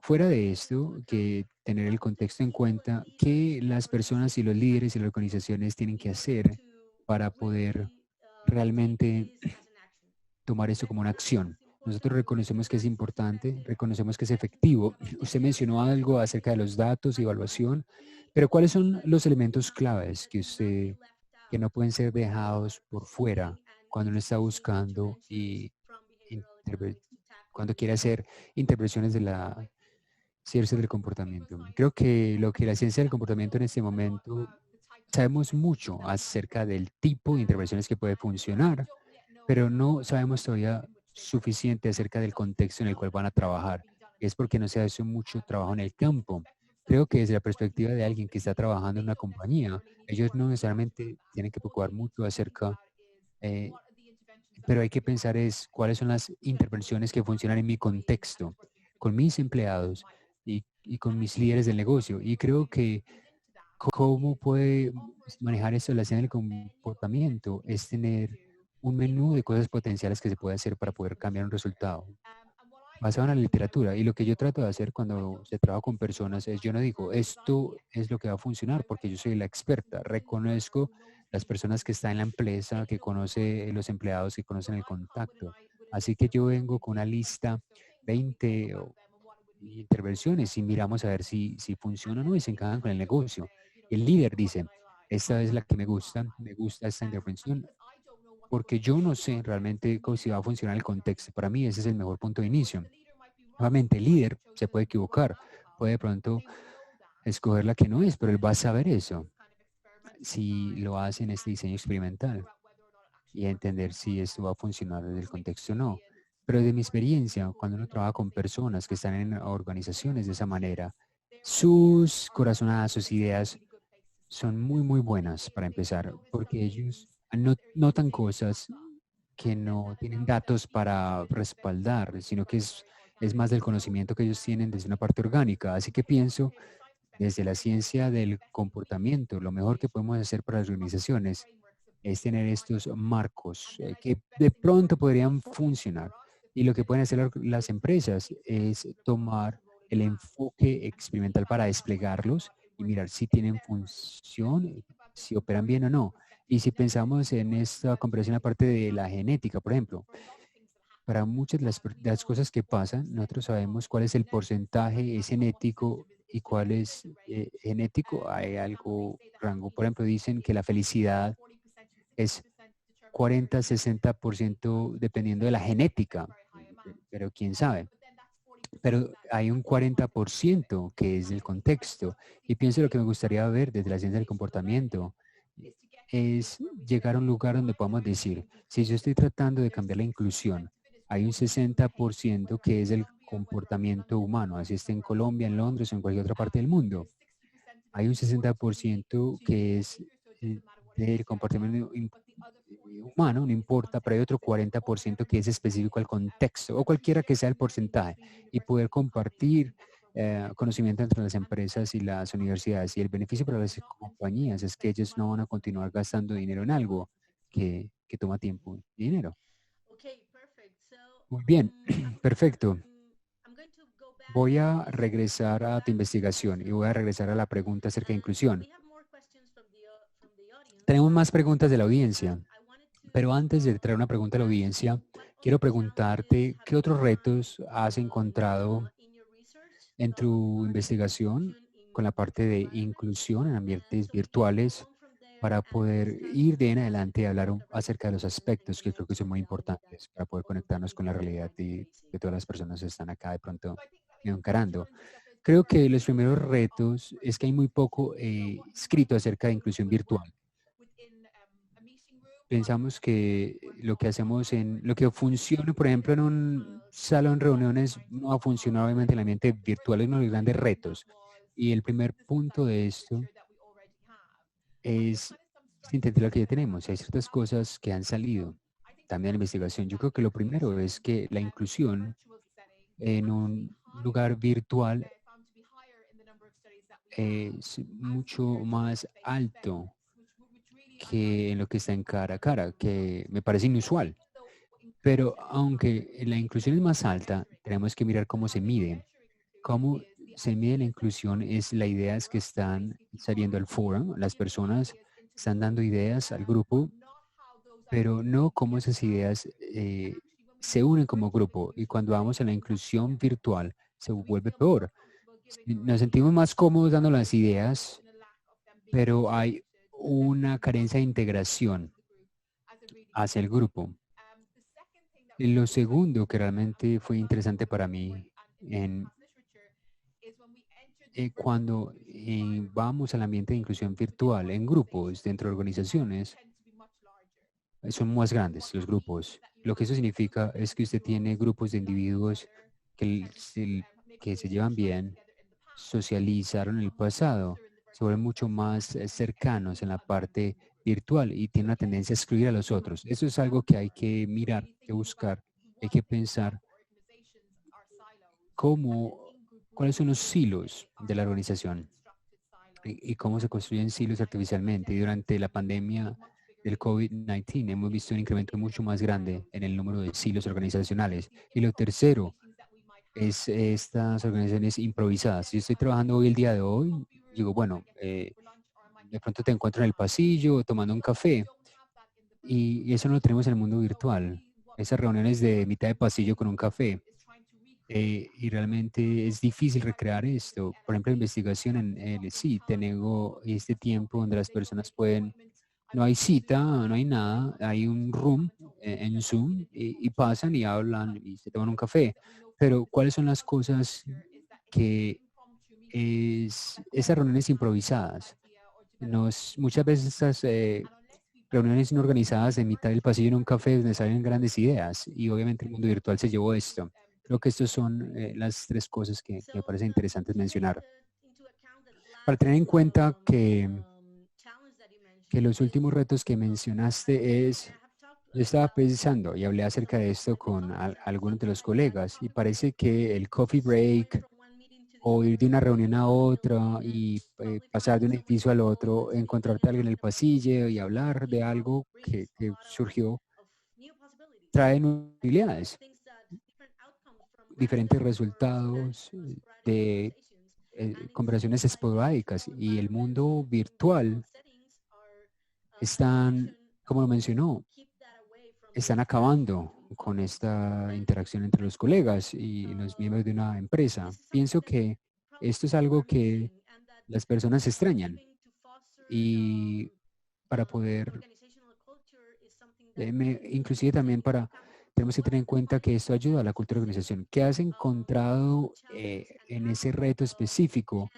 Fuera de esto, que tener el contexto en cuenta, que las personas y los líderes y las organizaciones tienen que hacer para poder realmente tomar esto como una acción. Nosotros reconocemos que es importante, reconocemos que es efectivo. Usted mencionó algo acerca de los datos y evaluación, pero ¿cuáles son los elementos claves que no pueden ser dejados por fuera cuando uno está buscando y interve- cuando quiere hacer intervenciones de la ciencia del comportamiento? Creo que lo que la ciencia del comportamiento en este momento sabemos mucho acerca del tipo de intervenciones que puede funcionar, pero no sabemos todavía suficiente acerca del contexto en el cual van a trabajar. Es porque no se hace mucho trabajo en el campo. Creo que desde la perspectiva de alguien que está trabajando en una compañía, ellos no necesariamente tienen que preocupar mucho acerca, eh, pero hay que pensar es cuáles son las intervenciones que funcionan en mi contexto, con mis empleados y con mis líderes del negocio. Y creo que cómo puede manejar esto de la ciencia del comportamiento es tener un menú de cosas potenciales que se puede hacer para poder cambiar un resultado basado en la literatura. Y lo que yo trato de hacer cuando se trabaja con personas es, yo no digo, esto es lo que va a funcionar porque yo soy la experta. Reconozco las personas que están en la empresa, que conoce los empleados, que conocen el contacto. Así que yo vengo con una lista, 20 intervenciones y miramos a ver si funcionan o no y se encajan con el negocio. El líder dice, esta es la que me gusta esta intervención, porque yo no sé realmente si va a funcionar el contexto. Para mí ese es el mejor punto de inicio. Nuevamente, el líder se puede equivocar, puede de pronto escoger la que no es, pero él va a saber eso si lo hace en este diseño experimental y entender si esto va a funcionar desde el contexto o no. Pero de mi experiencia, cuando uno trabaja con personas que están en organizaciones de esa manera, sus corazonadas, sus ideas son muy, muy buenas para empezar, porque ellos notan cosas que no tienen datos para respaldar, sino que es más del conocimiento que ellos tienen desde una parte orgánica. Así que pienso, desde la ciencia del comportamiento, lo mejor que podemos hacer para las organizaciones es tener estos marcos que de pronto podrían funcionar. Y lo que pueden hacer las empresas es tomar el enfoque experimental para desplegarlos y mirar si tienen función, si operan bien o no. Y si pensamos en esta comparación aparte de la genética, por ejemplo, para muchas de las cosas que pasan, nosotros sabemos cuál es el porcentaje es genético y cuál es genético. Hay algo, rango, por ejemplo, dicen que la felicidad es 40-60% dependiendo de la genética, pero quién sabe. Pero hay un 40% que es del contexto. Y pienso lo que me gustaría ver desde la ciencia del comportamiento es llegar a un lugar donde podamos decir, si yo estoy tratando de cambiar la inclusión, hay un 60% que es el comportamiento humano, así esté en Colombia, en Londres o en cualquier otra parte del mundo. Hay un 60% que es eh, del comportamiento humano, no importa, pero hay otro 40% que es específico al contexto o cualquiera que sea el porcentaje y poder compartir conocimiento entre las empresas y las universidades. Y el beneficio para las compañías es que ellos no van a continuar gastando dinero en algo que toma tiempo y dinero. Muy bien, perfecto. Voy a regresar a tu investigación y voy a regresar a la pregunta acerca de inclusión. Tenemos más preguntas de la audiencia, pero antes de traer una pregunta a la audiencia, quiero preguntarte qué otros retos has encontrado en tu investigación con la parte de inclusión en ambientes virtuales para poder ir de en adelante y hablar acerca de los aspectos que creo que son muy importantes para poder conectarnos con la realidad de todas las personas que están acá de pronto encarando. Creo que los primeros retos es que hay muy poco escrito acerca de inclusión virtual. Pensamos que lo que hacemos lo que funciona, por ejemplo, en un salón de reuniones, no va a funcionar obviamente en el ambiente virtual, es uno de los grandes retos. Y el primer punto de esto es sintetizar lo que ya tenemos. Hay ciertas cosas que han salido también en la investigación. Yo creo que lo primero es que la inclusión en un lugar virtual es mucho más alto que en lo que está en cara a cara, que me parece inusual. Pero aunque la inclusión es más alta, tenemos que mirar cómo se mide. Cómo se mide la inclusión es la idea es que están saliendo al foro, las personas están dando ideas al grupo, pero no cómo esas ideas se unen como grupo. Y cuando vamos a la inclusión virtual, se vuelve peor. Nos sentimos más cómodos dando las ideas, pero hay una carencia de integración hacia el grupo. Y lo segundo que realmente fue interesante para mí cuando vamos al ambiente de inclusión virtual en grupos, dentro de organizaciones, son más grandes los grupos. Lo que eso significa es que usted tiene grupos de individuos que se llevan bien, socializaron en el pasado, se vuelven mucho más cercanos en la parte virtual y tienen una tendencia a excluir a los otros. Eso es algo que hay que mirar, que buscar, hay que pensar cuáles son los silos de la organización y cómo se construyen silos artificialmente. Y durante la pandemia del COVID-19 hemos visto un incremento mucho más grande en el número de silos organizacionales. Y lo tercero es estas organizaciones improvisadas. Si yo estoy trabajando hoy el día de hoy, digo, bueno, de pronto te encuentro en el pasillo tomando un café y eso no lo tenemos en el mundo virtual. Esas reuniones de mitad de pasillo con un café. Y realmente es difícil recrear esto. Por ejemplo, investigación en el sí, tengo este tiempo donde las personas pueden, no hay cita, no hay nada, hay un room en Zoom y pasan y hablan y se toman un café. Pero ¿cuáles son las cosas que esas reuniones improvisadas? Muchas veces estas reuniones no organizadas en mitad del pasillo en un café donde salen grandes ideas y obviamente el mundo virtual se llevó esto. Creo que estas son las tres cosas que me parecen interesantes mencionar. Para tener en cuenta que los últimos retos que mencionaste yo estaba pensando y hablé acerca de esto con algunos de los colegas y parece que el coffee break o ir de una reunión a otra y pasar de un edificio al otro, encontrarte a alguien en el pasillo y hablar de algo que surgió, trae nuevas posibilidades, diferentes resultados de conversaciones esporádicas y el mundo virtual están, como lo mencionó, están acabando con esta interacción entre los colegas y los miembros de una empresa. Pienso que esto es algo que las personas extrañan y para poder, inclusive también tenemos que tener en cuenta que esto ayuda a la cultura de organización. ¿Qué has encontrado en ese reto específico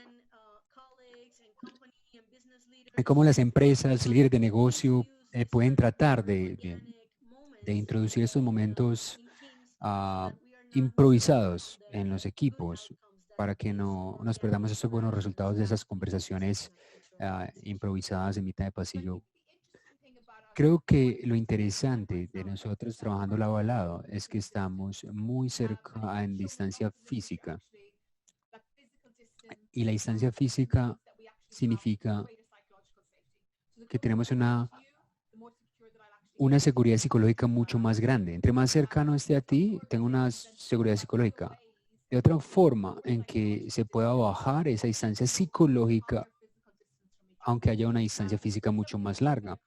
de cómo las empresas, líderes de negocio, pueden tratar de introducir estos momentos ah, improvisados en los equipos para que no nos perdamos estos buenos resultados de esas conversaciones improvisadas en mitad de pasillo. Creo que lo interesante de nosotros trabajando lado a lado es que estamos muy cerca en distancia física, y la distancia física significa que tenemos una seguridad psicológica mucho más grande. Entre más cercano esté a ti, tengo una seguridad psicológica. De otra forma en que se pueda bajar esa distancia psicológica, aunque haya una distancia física mucho más larga.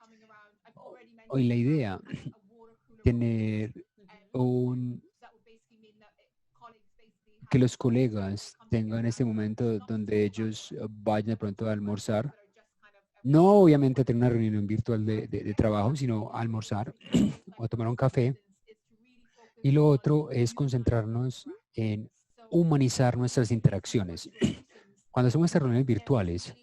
Hoy la idea, tener un, que los colegas tengan este momento donde ellos vayan de pronto a almorzar, no obviamente a tener una reunión virtual de trabajo, sino a almorzar o a tomar un café. Y lo otro es concentrarnos en humanizar nuestras interacciones. Cuando hacemos estas reuniones virtuales,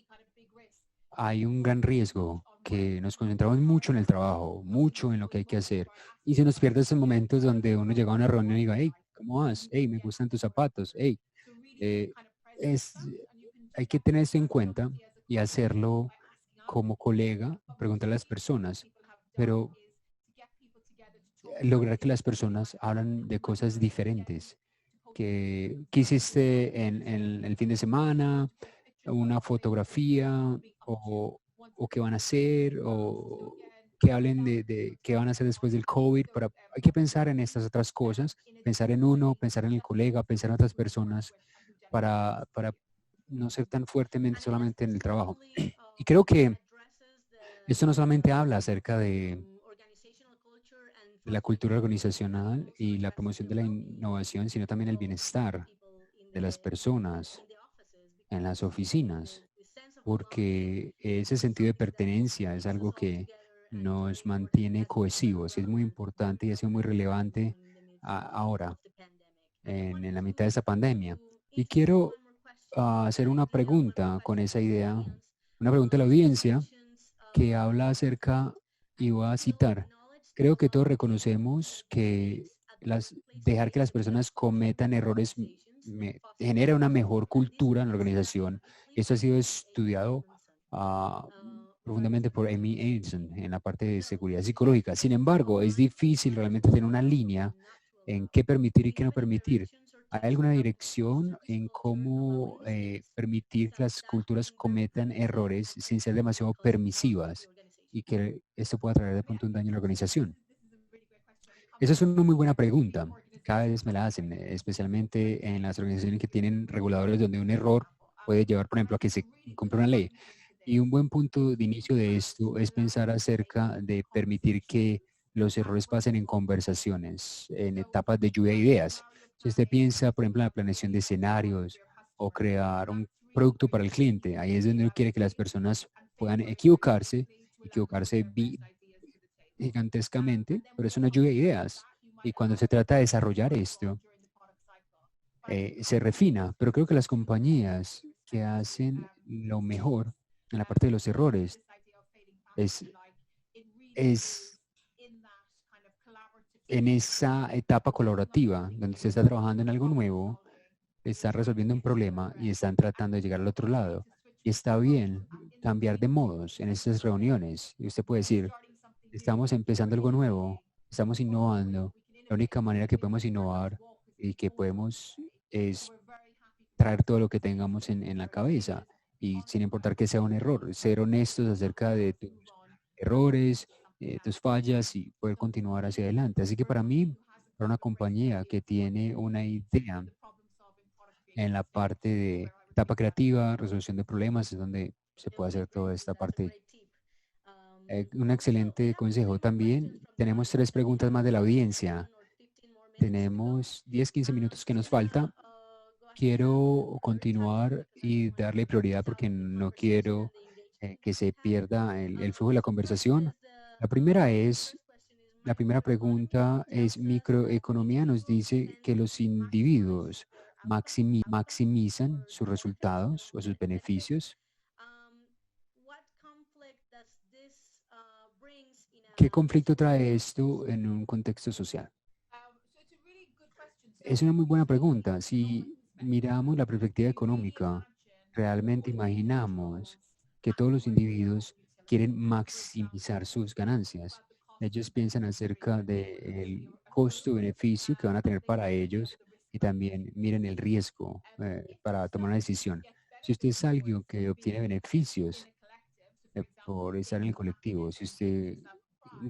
hay un gran riesgo que nos concentramos mucho en el trabajo, mucho en lo que hay que hacer, y se nos pierde esos momentos donde uno llega a una reunión y diga, hey, ¿cómo vas? Hey, me gustan tus zapatos. Hey, eh, es, hay que tener esto en cuenta y hacerlo como colega, preguntar a las personas, pero lograr que las personas hablan de cosas diferentes. ¿Qué hiciste en el fin de semana? Una fotografía o qué van a hacer o que hablen de qué van a hacer después del COVID. Hay que pensar en estas otras cosas, pensar en uno, pensar en el colega, pensar en otras personas para no ser tan fuertemente solamente en el trabajo. Y creo que esto no solamente habla acerca de la cultura organizacional y la promoción de la innovación, sino también el bienestar de las personas en las oficinas, porque ese sentido de pertenencia es algo que nos mantiene cohesivos, es muy importante y ha sido muy relevante ahora, en la mitad de esta pandemia. Y quiero hacer una pregunta con esa idea, una pregunta a la audiencia que habla acerca, y voy a citar, creo que todos reconocemos que dejar que las personas cometan errores genera una mejor cultura en la organización. Esto ha sido estudiado ah, profundamente por Amy Edison en la parte de seguridad psicológica. Sin embargo, es difícil realmente tener una línea en qué permitir y qué no permitir. ¿Hay alguna dirección en cómo permitir que las culturas cometan errores sin ser demasiado permisivas y que esto pueda traer de pronto un daño a la organización? Esa es una muy buena pregunta. Cada vez me la hacen, especialmente en las organizaciones que tienen reguladores donde un error puede llevar, por ejemplo, a que se cumpla una ley. Y un buen punto de inicio de esto es pensar acerca de permitir que los errores pasen en conversaciones, en etapas de lluvia de ideas. Si usted piensa, por ejemplo, en la planeación de escenarios o crear un producto para el cliente, ahí es donde uno quiere que las personas puedan equivocarse gigantescamente, pero es una lluvia de ideas. Y cuando se trata de desarrollar esto, se refina, pero creo que las compañías que hacen lo mejor en la parte de los errores es, es en esa etapa colaborativa donde se está trabajando en algo nuevo, están resolviendo un problema y están tratando de llegar al otro lado. Y está bien cambiar de modos en estas reuniones. Y usted puede decir, estamos empezando algo nuevo, estamos innovando. La única manera que podemos innovar y que podemos es traer todo lo que tengamos en la cabeza y sin importar que sea un error, ser honestos acerca de tus errores, tus fallas y poder continuar hacia adelante. Así que para mí, para una compañía que tiene una idea en la parte de etapa creativa, resolución de problemas, es donde se puede hacer toda esta parte. Un excelente consejo también. Tenemos tres preguntas más de la audiencia. Tenemos 10, 15 minutos que nos falta. Quiero continuar y darle prioridad porque no quiero que se pierda el flujo de la conversación. La primera es, la primera pregunta es, microeconomía nos dice que los individuos maximizan sus resultados o sus beneficios. ¿Qué conflicto trae esto en un contexto social? Es una muy buena pregunta. Si miramos la perspectiva económica, realmente imaginamos que todos los individuos quieren maximizar sus ganancias. Ellos piensan acerca del costo-beneficio que van a tener para ellos y también miren el riesgo para tomar una decisión. Si usted es alguien que obtiene beneficios por estar en el colectivo, si usted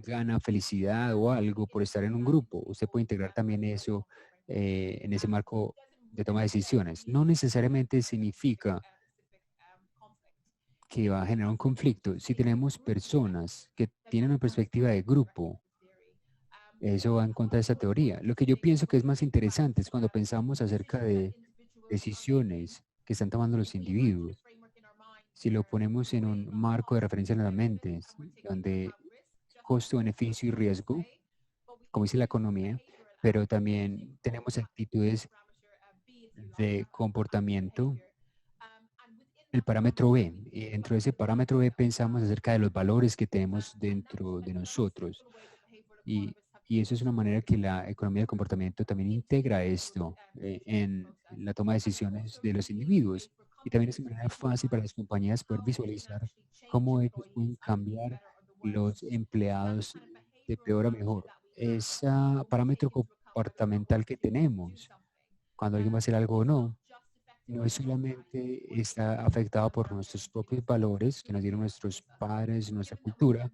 gana felicidad o algo por estar en un grupo, usted puede integrar también eso en ese marco de toma de decisiones. No necesariamente significa que va a generar un conflicto. Si tenemos personas que tienen una perspectiva de grupo, eso va en contra de esa teoría. Lo que yo pienso que es más interesante es cuando pensamos acerca de decisiones que están tomando los individuos. Si lo ponemos en un marco de referencia en la mente, donde costo, beneficio y riesgo, como dice la economía, pero también tenemos actitudes de comportamiento, el parámetro B. Y dentro de ese parámetro B pensamos acerca de los valores que tenemos dentro de nosotros. Y, y eso es una manera que la economía del comportamiento también integra esto en la toma de decisiones de los individuos. Y también es una manera fácil para las compañías poder visualizar cómo ellos pueden cambiar los empleados de peor a mejor. Ese parámetro comportamental que tenemos cuando alguien va a hacer algo o no, no es solamente está afectado por nuestros propios valores que nos dieron nuestros padres, nuestra cultura,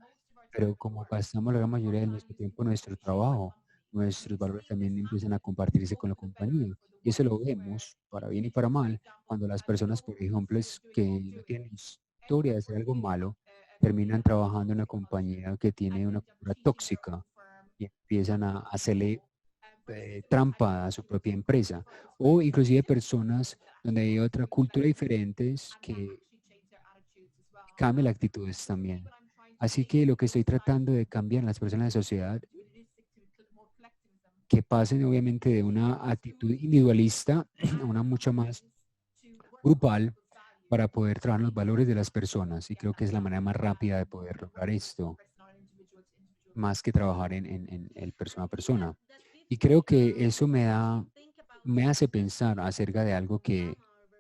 pero como pasamos la gran mayoría de nuestro tiempo en nuestro trabajo, nuestros valores también empiezan a compartirse con la compañía. Y eso lo vemos, para bien y para mal, cuando las personas, por ejemplo, que no tienen historia de hacer algo malo, terminan trabajando en una compañía que tiene una cultura tóxica y empiezan a hacerle trampa a su propia empresa. O inclusive personas donde hay otra cultura diferentes que cambia las actitudes también. Así que lo que estoy tratando de cambiar en las personas de la sociedad, que pasen obviamente de una actitud individualista a una mucho más grupal para poder trabajar los valores de las personas. Y creo que es la manera más rápida de poder lograr esto, más que trabajar en el persona a persona. Y creo que eso me hace pensar acerca de algo que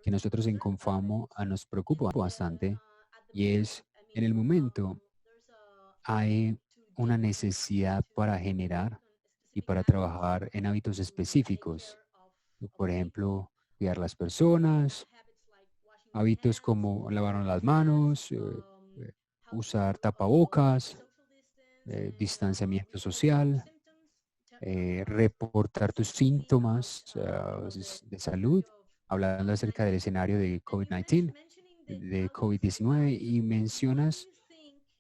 nosotros en Confamo nos preocupa bastante, y es en el momento hay una necesidad para generar y para trabajar en hábitos específicos. Por ejemplo, cuidar las personas, hábitos como lavar las manos, usar tapabocas, distanciamiento social, reportar tus síntomas de salud, hablando acerca del escenario de COVID-19, de COVID-19, y mencionas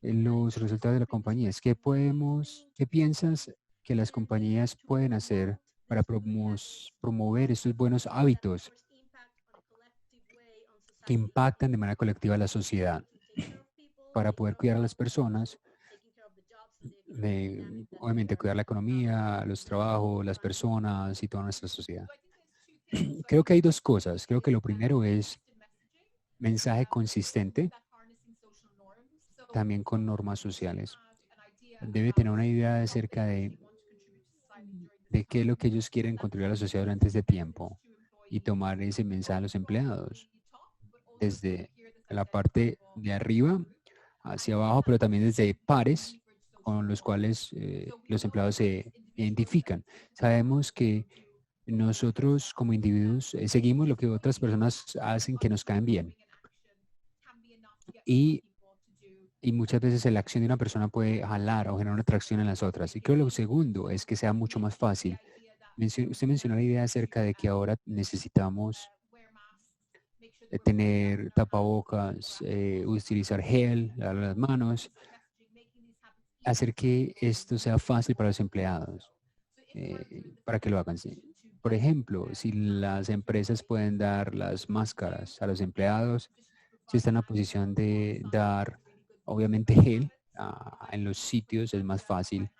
los resultados de la compañía. ¿Qué piensas que las compañías pueden hacer para promover estos buenos hábitos que impactan de manera colectiva a la sociedad para poder cuidar a las personas, obviamente cuidar la economía, los trabajos, las personas y toda nuestra sociedad? Creo que hay dos cosas. Creo que lo primero es mensaje consistente, también con normas sociales. Debe tener una idea acerca de qué es lo que ellos quieren contribuir a la sociedad durante este tiempo y tomar ese mensaje a los empleados desde la parte de arriba hacia abajo, pero también desde pares con los cuales los empleados se identifican. Sabemos que nosotros como individuos seguimos lo que otras personas hacen que nos caen bien. Y, y muchas veces la acción de una persona puede jalar o generar una atracción en las otras. Y creo que lo segundo es que sea mucho más fácil. Usted mencionó la idea acerca de que ahora necesitamos tener tapabocas, utilizar gel, lavar las manos, hacer que esto sea fácil para los empleados, para que lo hagan. Sí. Por ejemplo, si las empresas pueden dar las máscaras a los empleados, si están en la posición de dar, obviamente, gel en los sitios, es más fácil.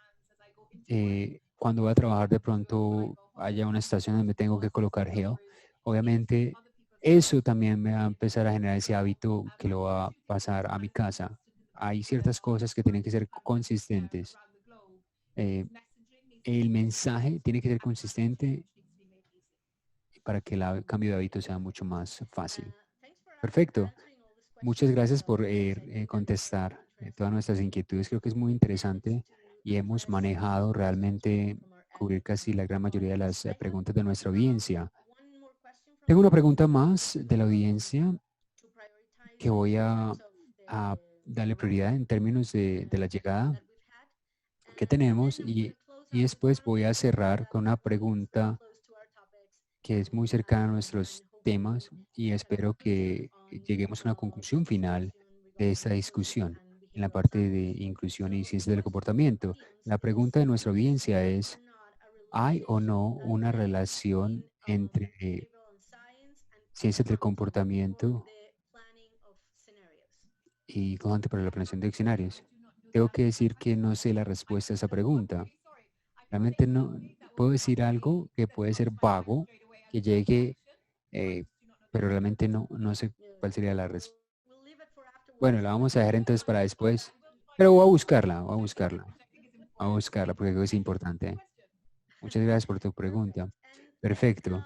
Cuando voy a trabajar, de pronto haya una estación donde tengo que colocar gel. Obviamente, eso también me va a empezar a generar ese hábito que lo va a pasar a mi casa, hay ciertas cosas que tienen que ser consistentes. Eh, el mensaje tiene que ser consistente para que el cambio de hábito sea mucho más fácil. Perfecto. Muchas gracias por contestar todas nuestras inquietudes. Creo que es muy interesante y hemos manejado realmente cubrir casi la gran mayoría de las preguntas de nuestra audiencia. Tengo una pregunta más de la audiencia que voy a darle prioridad en términos de la llegada que tenemos y después voy a cerrar con una pregunta que es muy cercana a nuestros temas y espero que lleguemos a una conclusión final de esta discusión en la parte de inclusión y ciencias del comportamiento. La pregunta de nuestra audiencia es, ¿hay o no una relación entre ciencias del comportamiento y constante para la planeación de escenarios? Tengo que decir que no sé la respuesta a esa pregunta. Realmente no puedo decir algo que puede ser vago, que llegue, eh, pero realmente no sé cuál sería la respuesta. Bueno, la vamos a dejar entonces para después, pero voy a buscarla porque creo que es importante. Muchas gracias por tu pregunta. Perfecto.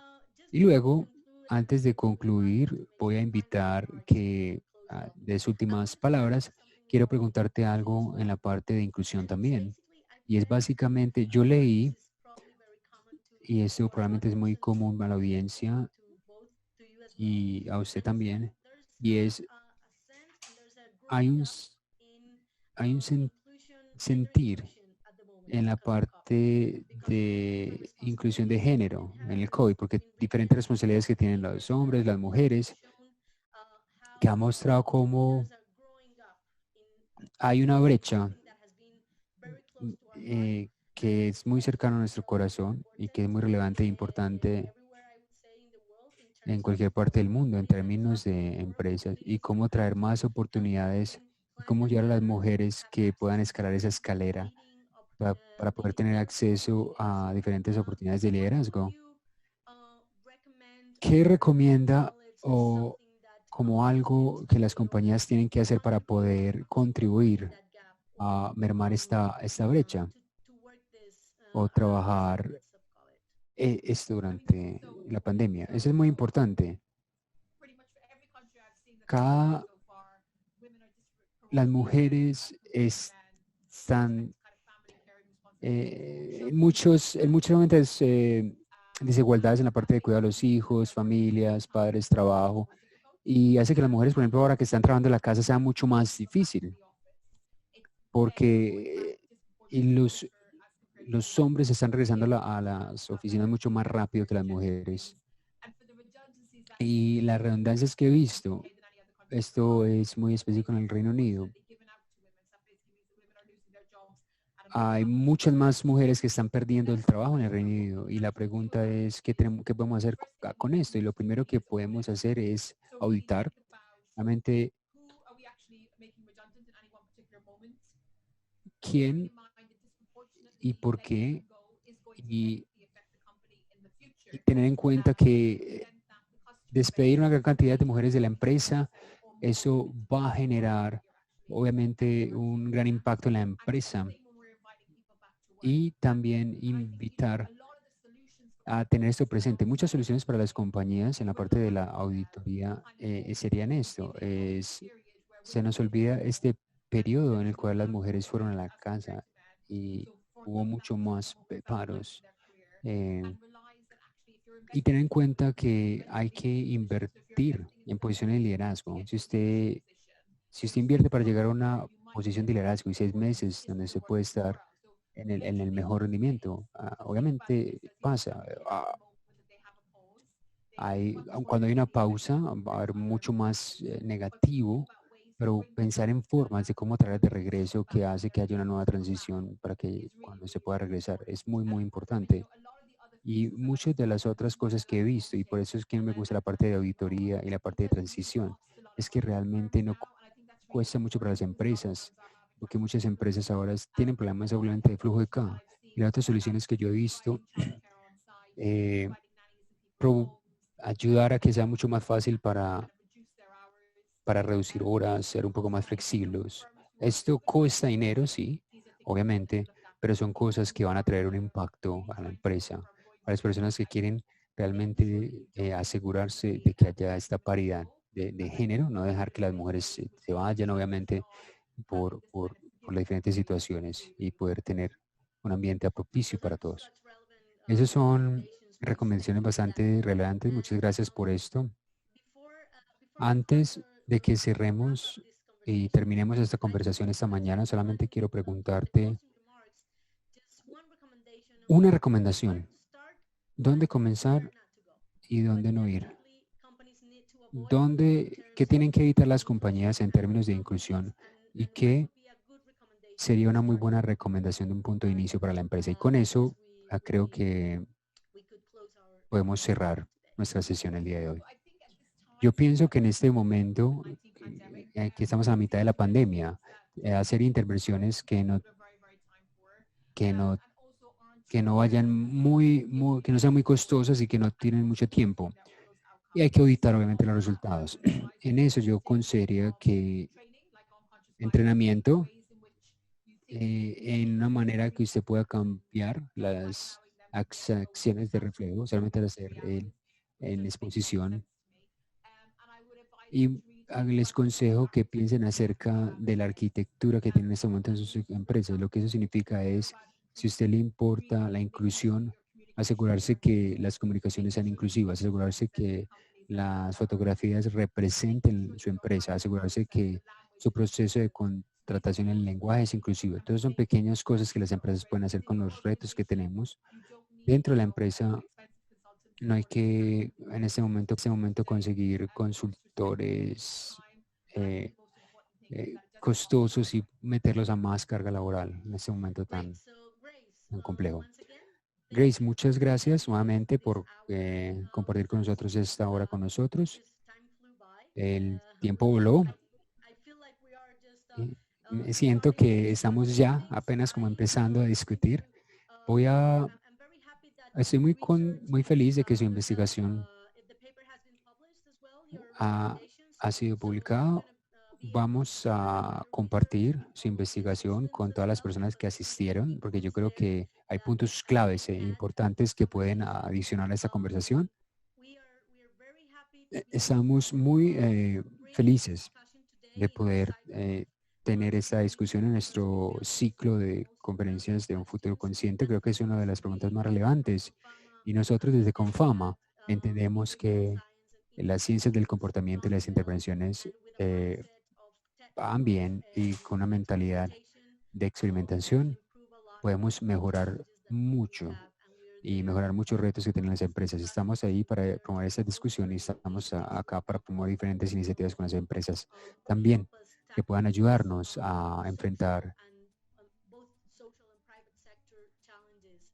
Y luego, antes de concluir, voy a invitar que des últimas palabras. Quiero preguntarte algo en la parte de inclusión también. Y es básicamente, yo leí, y esto probablemente es muy común a la audiencia y a usted también, y es, hay un, hay un sentir en la parte de inclusión de género en el COVID, porque diferentes responsabilidades que tienen los hombres, las mujeres, que ha mostrado cómo hay una brecha que es muy cercana a nuestro corazón y que es muy relevante e importante en cualquier parte del mundo en términos de empresas y cómo traer más oportunidades y cómo llevar a las mujeres que puedan escalar esa escalera para poder tener acceso a diferentes oportunidades de liderazgo. ¿Qué recomienda o como algo que las compañías tienen que hacer para poder contribuir a mermar esta brecha o trabajar esto durante la pandemia? Eso es muy importante. Cada, las mujeres están en muchos momentos desigualdades en la parte de cuidar a los hijos, familias, padres, trabajo, y hace que las mujeres, por ejemplo, ahora que están trabajando en la casa sea mucho más difícil, porque y los hombres están regresando a las oficinas mucho más rápido que las mujeres. Y las redundancias que he visto, esto es muy específico en el Reino Unido, hay muchas más mujeres que están perdiendo el trabajo en el Reino Unido y la pregunta es, ¿qué podemos hacer con esto? Y lo primero que podemos hacer es auditar realmente quién y por qué y, y tener en cuenta que despedir una gran cantidad de mujeres de la empresa, eso va a generar obviamente un gran impacto en la empresa y también invitar a tener esto presente. Muchas soluciones para las compañías en la parte de la auditoría serían esto. Se nos olvida este periodo en el cual las mujeres fueron a la casa y hubo mucho más paros. Y tener en cuenta que hay que invertir en posiciones de liderazgo. Si usted invierte para llegar a una posición de liderazgo y 6 meses donde se puede estar en el mejor rendimiento, obviamente pasa. Cuando hay una pausa, va a haber mucho más negativo, pero pensar en formas de cómo traer de regreso que hace que haya una nueva transición para que cuando se pueda regresar es muy, muy importante. Y muchas de las otras cosas que he visto, y por eso es que me gusta la parte de auditoría y la parte de transición, es que realmente no cuesta mucho para las empresas, porque muchas empresas ahora tienen problemas obviamente de flujo de caja. Y las otras soluciones que yo he visto, eh, ayudar a que sea mucho más fácil para reducir horas, ser un poco más flexibles, Esto cuesta dinero, sí, obviamente, pero son cosas que van a traer un impacto a la empresa, a las personas que quieren realmente asegurarse de que haya esta paridad de género, no dejar que las mujeres se vayan, obviamente, por las diferentes situaciones y poder tener un ambiente propicio para todos. Esas son recomendaciones bastante relevantes. Muchas gracias por esto. Antes de que cerremos y terminemos esta conversación esta mañana, solamente quiero preguntarte una recomendación. ¿Dónde comenzar y dónde no ir? ¿Qué tienen que evitar las compañías en términos de inclusión y qué sería una muy buena recomendación de un punto de inicio para la empresa? Y con eso creo que podemos cerrar nuestra sesión el día de hoy. Yo pienso que en este momento, que estamos a la mitad de la pandemia, hacer intervenciones que no, que no vayan que no sean muy costosas y que no tienen mucho tiempo. Y hay que auditar obviamente los resultados. En eso yo consideraría que entrenamiento en una manera que usted pueda cambiar las acciones de reflejo, solamente al hacer en exposición. Y les consejo que piensen acerca de la arquitectura que tienen en este momento en sus empresas. Lo que eso significa es, si a usted le importa la inclusión, asegurarse que las comunicaciones sean inclusivas, asegurarse que las fotografías representen su empresa, asegurarse que su proceso de contratación en el lenguaje es inclusivo. Entonces son pequeñas cosas que las empresas pueden hacer con los retos que tenemos. Dentro de la empresa no hay que en este momento conseguir consultores costosos y meterlos a más carga laboral en este momento tan complejo. Grace, muchas gracias nuevamente por compartir con nosotros esta hora con nosotros. El tiempo voló. Siento que estamos ya apenas como empezando a discutir. Estoy muy feliz de que su investigación ha sido publicado. Vamos a compartir su investigación con todas las personas que asistieron, porque yo creo que hay puntos claves e importantes que pueden adicionar a esta conversación. Estamos muy felices de poder tener esta discusión en nuestro ciclo de conferencias de un futuro consciente. Creo que es una de las preguntas más relevantes. Y nosotros desde Confama entendemos que las ciencias del comportamiento y las intervenciones van bien y con una mentalidad de experimentación podemos mejorar mucho y mejorar muchos retos que tienen las empresas. Estamos ahí para promover esta discusión y estamos acá para promover diferentes iniciativas con las empresas también que puedan ayudarnos a enfrentar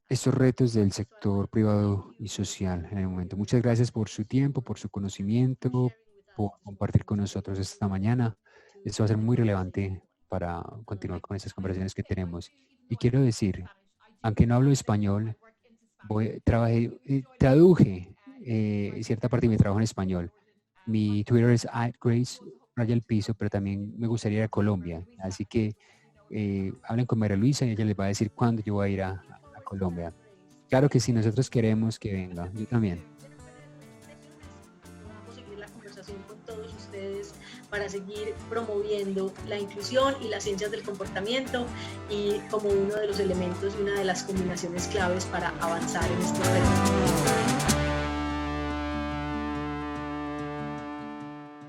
estos retos del sector privado y social en el momento. Muchas gracias por su tiempo, por su conocimiento, por compartir con nosotros esta mañana. Esto va a ser muy relevante para continuar con estas conversaciones que tenemos. Y quiero decir, aunque no hablo español, traduje cierta parte de mi trabajo en español. Mi Twitter es @Grace_Piso, pero también me gustaría ir a Colombia. Así que hablen con María Luisa y ella les va a decir cuándo yo voy a ir a Colombia. Claro que sí, nosotros queremos que venga. Yo también. Vamos a seguir la conversación con todos ustedes para seguir promoviendo la inclusión y las ciencias del comportamiento y como uno de los elementos y una de las combinaciones claves para avanzar en este reto.